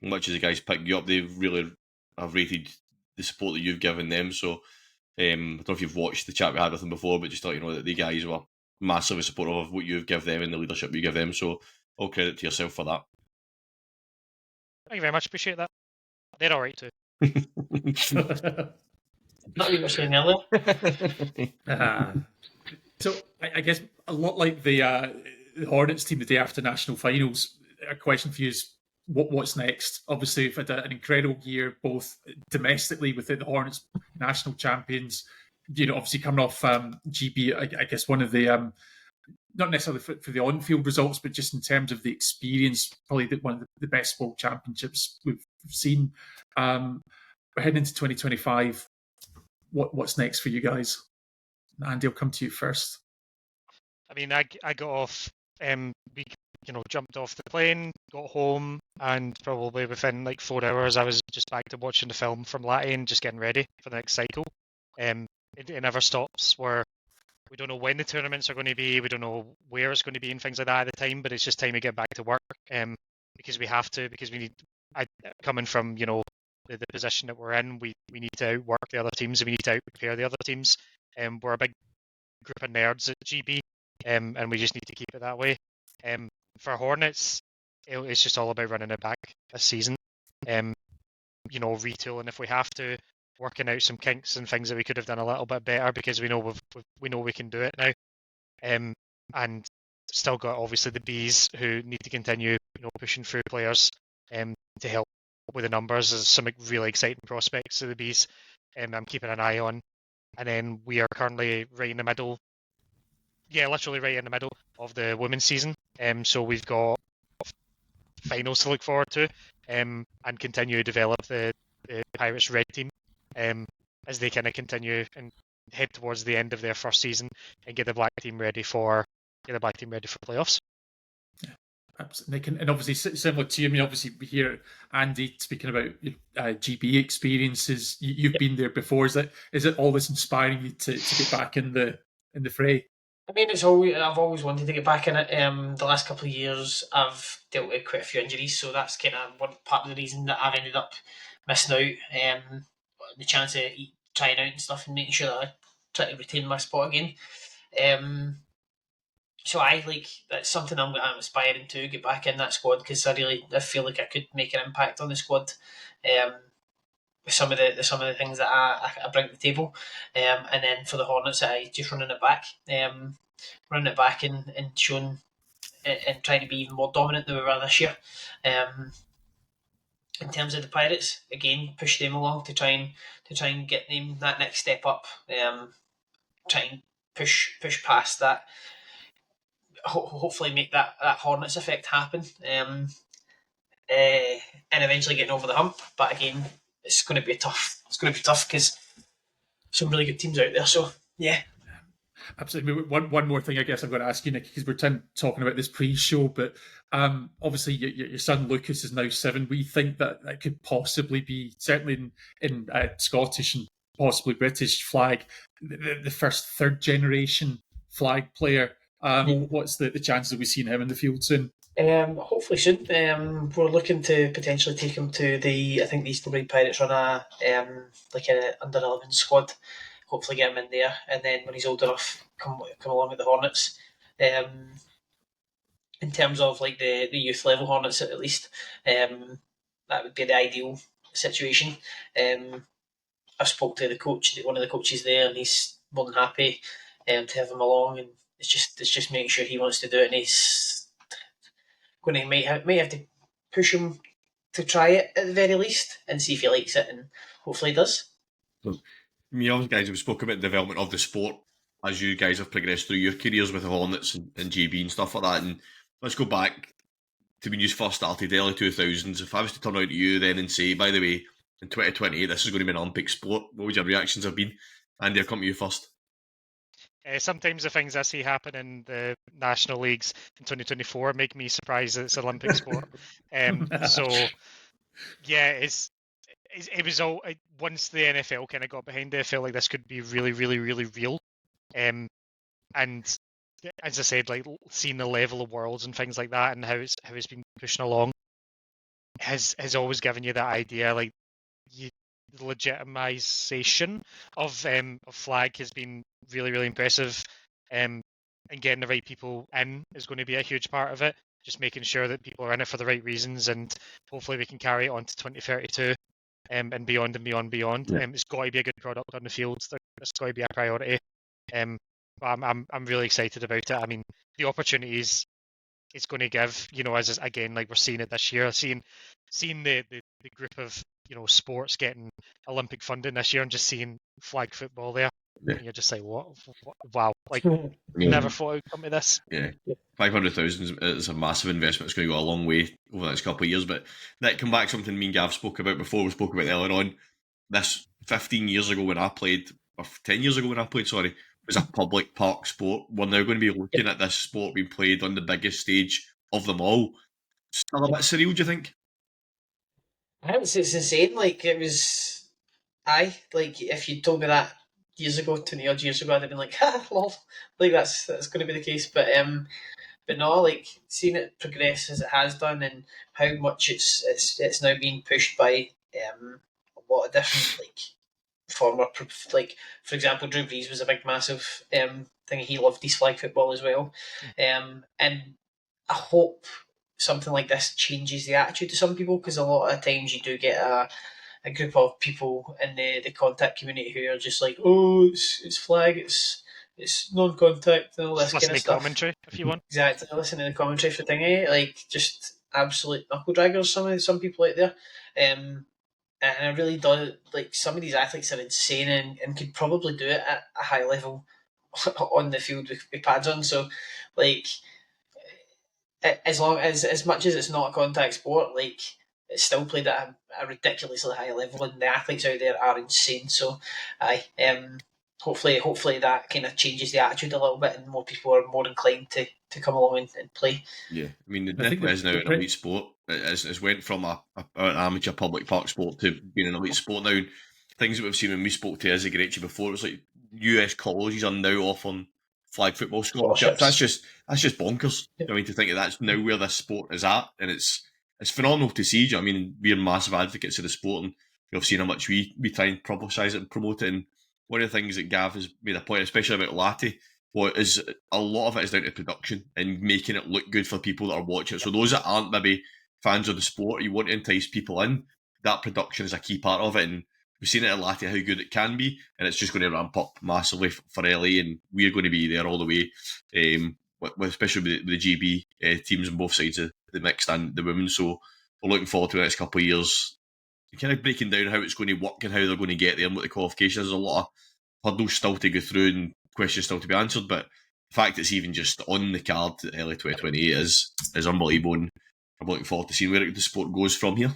much as the guys pick you up, they really have rated the support that you've given them. So I don't know if you've watched the chat we had with them before, but just to let you know that the guys were massively supportive of what you've given them and the leadership you give them. So all credit to yourself for that. Thank you very much. Appreciate that. They're all right too. Not you were saying earlier. So I guess a lot like the Hornets team the day after national finals, a question for you is what's next? Obviously, we've had an incredible year, both domestically within the Hornets, national champions. You know, obviously coming off GB, I guess one of the not necessarily for the on-field results, but just in terms of the experience, probably one of the best world championships we've seen. We're heading into 2025. What's next for you guys? Andy, I'll come to you first. I mean, I got off, we jumped off the plane, got home, and probably within like 4 hours, I was just back to watching the film from Latte and just getting ready for the next cycle. It never stops. We don't know when the tournaments are going to be, we don't know where it's going to be and things like that at the time, but it's just time to get back to work. Because we have to, because we need. Coming from the position that we're in, we need to outwork the other teams, and we need to out-prepare the other teams. We're a big group of nerds at GB, and we just need to keep it that way. For Hornets, it's just all about running it back this season. Retooling if we have to, working out some kinks and things that we could have done a little bit better, because we know we can do it now. And still got obviously the Bees, who need to continue pushing through players to help with the numbers. There's some really exciting prospects of the Bees I'm keeping an eye on. And then we are currently right in the middle, literally right in the middle of the women's season. So we've got finals to look forward to, and continue to develop the Pirates red team as they kind of continue and head towards the end of their first season and get the black team ready for playoffs. Yeah, absolutely. And obviously similar to you, I mean, obviously we hear Andy speaking about GB experiences. You've been there before. Is it always inspiring you to get back in the fray? I mean, I've always wanted to get back in it. The last couple of years, I've dealt with quite a few injuries, so that's kind of one part of the reason that I've ended up missing out. The chance of trying out and stuff, and making sure that I try to retain my spot again. So that's something I'm aspiring to get back in that squad, because I feel like I could make an impact on the squad. With some of the things that I bring to the table, and then for the Hornets, I just running it back and showing and trying to be even more dominant than we were this year. In terms of the Pirates, again, push them along to try and get them that next step up. Try and push past that. Hopefully, make that Hornets effect happen. And eventually getting over the hump. But again, it's going to be tough. It's going to be tough because some really good teams out there. So yeah. Absolutely. One more thing I guess I've got to ask you, Nick, because we're talking about this pre-show, but obviously your son Lucas is now 7. We think that could possibly be, certainly in Scottish and possibly British flag, the first third generation flag player. What's the chances of we seeing him in the field soon? Hopefully soon. We're looking to potentially take him to I think the Eastern Blade Pirates run a under 11 squad. Hopefully get him in there, and then when he's old enough, come along with the Hornets. In terms of like the youth level Hornets, at least, that would be the ideal situation. I spoke to one of the coaches there, and he's more than happy to have him along. And it's just making sure he wants to do it, and he's going to might have to push him to try it at the very least and see if he likes it, and hopefully he does. So, you guys have spoken about the development of the sport as you guys have progressed through your careers with the Hornets and GB and stuff like that. And let's go back to when you first started, early 2000s. If I was to turn around to you then and say, by the way, in 2028, this is going to be an Olympic sport, what would your reactions have been? Andy, I'll come to you first. Sometimes the things I see happen in the national leagues in 2024 make me surprised that it's an Olympic sport. So, yeah, it was all once the NFL kind of got behind it, I felt like this could be really, really, really real. And as I said, like seeing the level of worlds and things like that, and how it's been pushing along, has always given you that idea. Like the legitimization of flag has been really, really impressive. And getting the right people in is going to be a huge part of it. Just making sure that people are in it for the right reasons, and hopefully we can carry it on to 2032 and beyond and beyond. Yeah. It's got to be a good product on the field. It's got to be a priority. But I'm really excited about it. I mean, the opportunities it's going to give, as again, like we're seeing it this year, seeing the group of sports getting Olympic funding this year, and just seeing flag football there. Yeah. You're just like, what? Wow, like Yeah. never thought I'd come to this. Yeah, 500,000 is a massive investment. It's going to go a long way over the next couple of years. But that come back to something me and Gav spoke about before. We spoke about it earlier on. This 15 years ago when I played, or 10 years ago when I played, sorry, was a public park sport. We're now going to be looking at this sport being played on the biggest stage of them all. Still a bit surreal, do you think? It's insane. Like, it was. Like, if you told me that years ago, 20 odd years ago, I'd have been like, ha, lol. Like, that's going to be the case. But no, like, seeing it progress as it has done, and how much it's now being pushed by a lot of different, like, former, like, for example, Drew Brees was a big, massive thing. He loved his flag football as well. And I hope something like this changes the attitude to some people, because a lot of times you do get a group of people in the contact community who are just like, oh, it's flag, it's non-contact and all this Just kind listen of to stuff. commentary if you want. Exactly, listen to the commentary for thingy, like, just absolute knuckle draggers. Some people out there, and I really do, like, some of these athletes are insane, and could probably do it at a high level on the field with pads on. So, like, as long as much as it's not a contact sport, like, it's still played at a ridiculously high level, and the athletes out there are insane. So, hopefully that kind of changes the attitude a little bit, and more people are more inclined to come along and play. Yeah, I mean, I think it is now the an elite sport. It's went from an amateur public park sport to being an elite sport now. Things that we've seen when we spoke to Izzy Garechi before, it was like US colleges are now offering flag football scholarships. That's just bonkers. Yeah. I mean, to think that that's now where this sport is at, and it's phenomenal to see. I mean, we're massive advocates of the sport, and we've seen how much we try and publicise it and promote it. And one of the things that Gav has made a point, especially about Latte, what is a lot of it is down to production and making it look good for people that are watching it. So those that aren't maybe fans of the sport, you want to entice people in. That production is a key part of it, and we've seen it at Latte how good it can be, and it's just going to ramp up massively for LA, and we're going to be there all the way, especially with the GB teams on both sides of the mixed and the women. So we're looking forward to the next couple of years, kind of breaking down how it's going to work and how they're going to get there and what the qualifications. There's a lot of hurdles still to go through and questions still to be answered, but the fact it's even just on the card early 2028 is unbelievable, and I'm looking forward to seeing where the sport goes from here.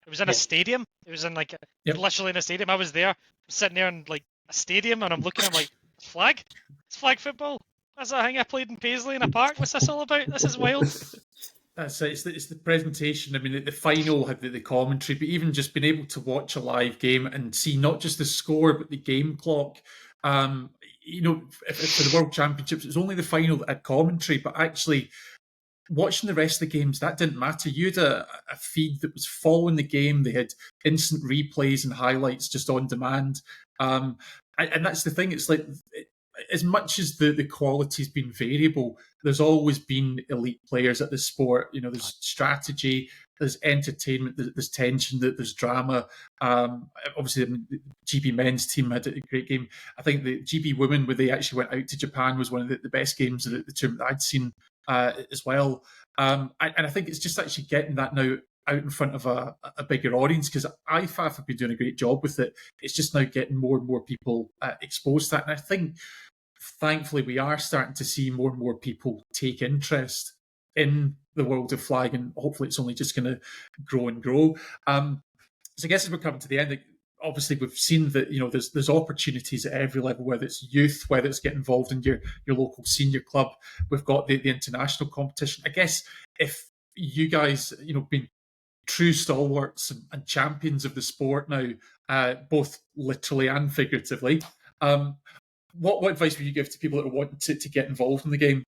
It was in a stadium. It was in literally in a stadium. I was there, sitting there in like a stadium, and I'm looking at like, flag? It's flag football. That's a thing I played in Paisley in a park. What's this all about? This is wild. That's it. It's the presentation. I mean, the final had the commentary, but even just being able to watch a live game and see not just the score but the game clock. For the World Championships, it was only the final that had commentary, but actually watching the rest of the games, that didn't matter. You had a feed that was following the game. They had instant replays and highlights just on demand. And that's the thing. It's like, as much as the quality's been variable, there's always been elite players at the sport. There's strategy, there's entertainment, there's tension, there's drama. Obviously, the GB men's team had a great game. I think the GB women, where they actually went out to Japan, was one of the best games of the tournament that I'd seen as well. And I think it's just actually getting that now out in front of a bigger audience, because IFAF have been doing a great job with it. It's just now getting more and more people exposed to that. And I think, thankfully, we are starting to see more and more people take interest in the world of flag, and hopefully it's only just going to grow and grow. So I guess as we're coming to the end, obviously we've seen that there's opportunities at every level, whether it's youth, whether it's getting involved in your local senior club. We've got the international competition. I guess if you guys been true stalwarts and champions of the sport now, both literally and figuratively, what advice would you give to people that are wanting to get involved in the game?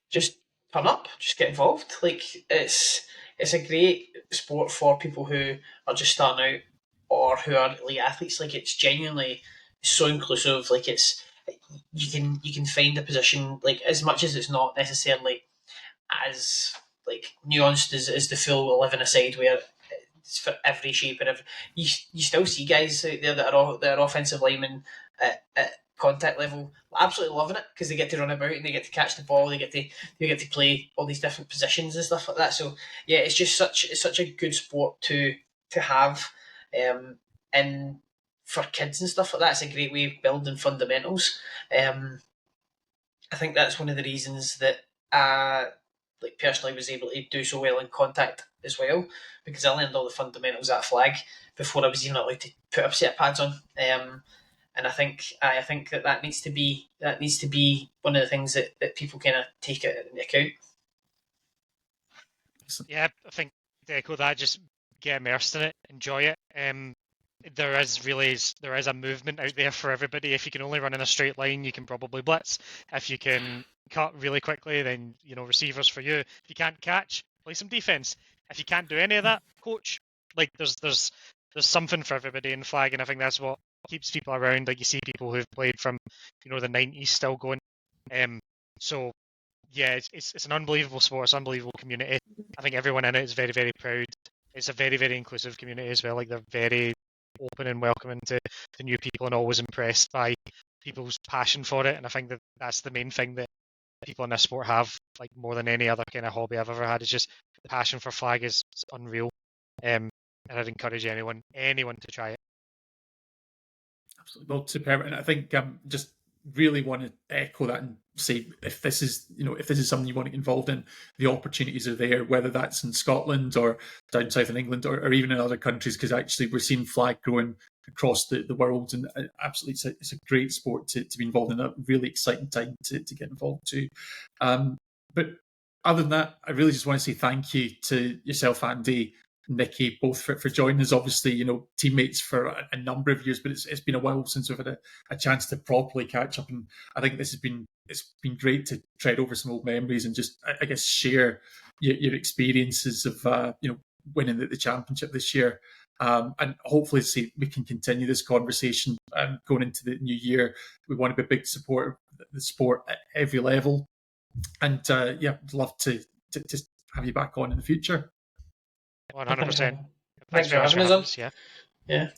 Just turn up, just get involved. Like, it's a great sport for people who are just starting out or who are elite athletes. Like, it's genuinely so inclusive. Like, it's you can find a position, like, as much as it's not necessarily as like nuanced as the full 11-a-side, where it's for every shape and every. You still see guys out there that are offensive linemen at contact level, absolutely loving it, because they get to run about and they get to catch the ball, they get to play all these different positions and stuff like that. So yeah, it's such a good sport to have, and for kids and stuff like that. It's a great way of building fundamentals. I think that's one of the reasons that like personally was able to do so well in contact as well, because I learned all the fundamentals at flag before I was even allowed to put a set of pads on. And I think that needs to be one of the things that people kind of take into account. Yeah, I think to echo that, just get immersed in it, enjoy it. There is a movement out there for everybody. If you can only run in a straight line, you can probably blitz. If you can cut really quickly, then receivers for you. If you can't catch, play some defense. If you can't do any of that, coach. Like there's something for everybody in flag, and I think that's what keeps people around. Like you see people who've played from the 90s still going. So yeah, it's an unbelievable sport. It's an unbelievable community. I think everyone in it is very, very proud. It's a very, very inclusive community as well. Like they're very open and welcoming to new people, and always impressed by people's passion for it. And I think that's the main thing that people in this sport have, like more than any other kind of hobby I've ever had. Is just the passion for flag is unreal. And I'd encourage anyone to try it. Absolutely. Well, superb. And I think just really want to echo that and say, if this is something you want to get involved in, the opportunities are there, whether that's in Scotland or down south in England or even in other countries, because actually we're seeing flag growing across the world, and absolutely it's a great sport to be involved in. A really exciting time to get involved too. But other than that, I really just want to say thank you to yourself, Andy, Nicky, both for joining us. Obviously, teammates for a number of years, but it's been a while since we've had a chance to properly catch up. And I think it's been great to tread over some old memories and just, I guess, share your experiences of winning the championship this year. And hopefully, we can continue this conversation going into the new year. We want to be a big supporter of the sport at every level, and I'd love to just have you back on in the future. 100%. Thanks for having us on. Yeah.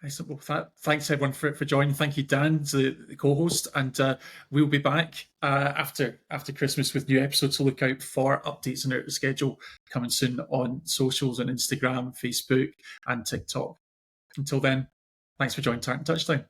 Excellent. Well, thanks everyone for joining. Thank you, Dan, the co-host, and we'll be back after Christmas with new episodes. So look out for updates on our schedule coming soon on socials on Instagram, Facebook, and TikTok. Until then, thanks for joining Tartan Touchdown.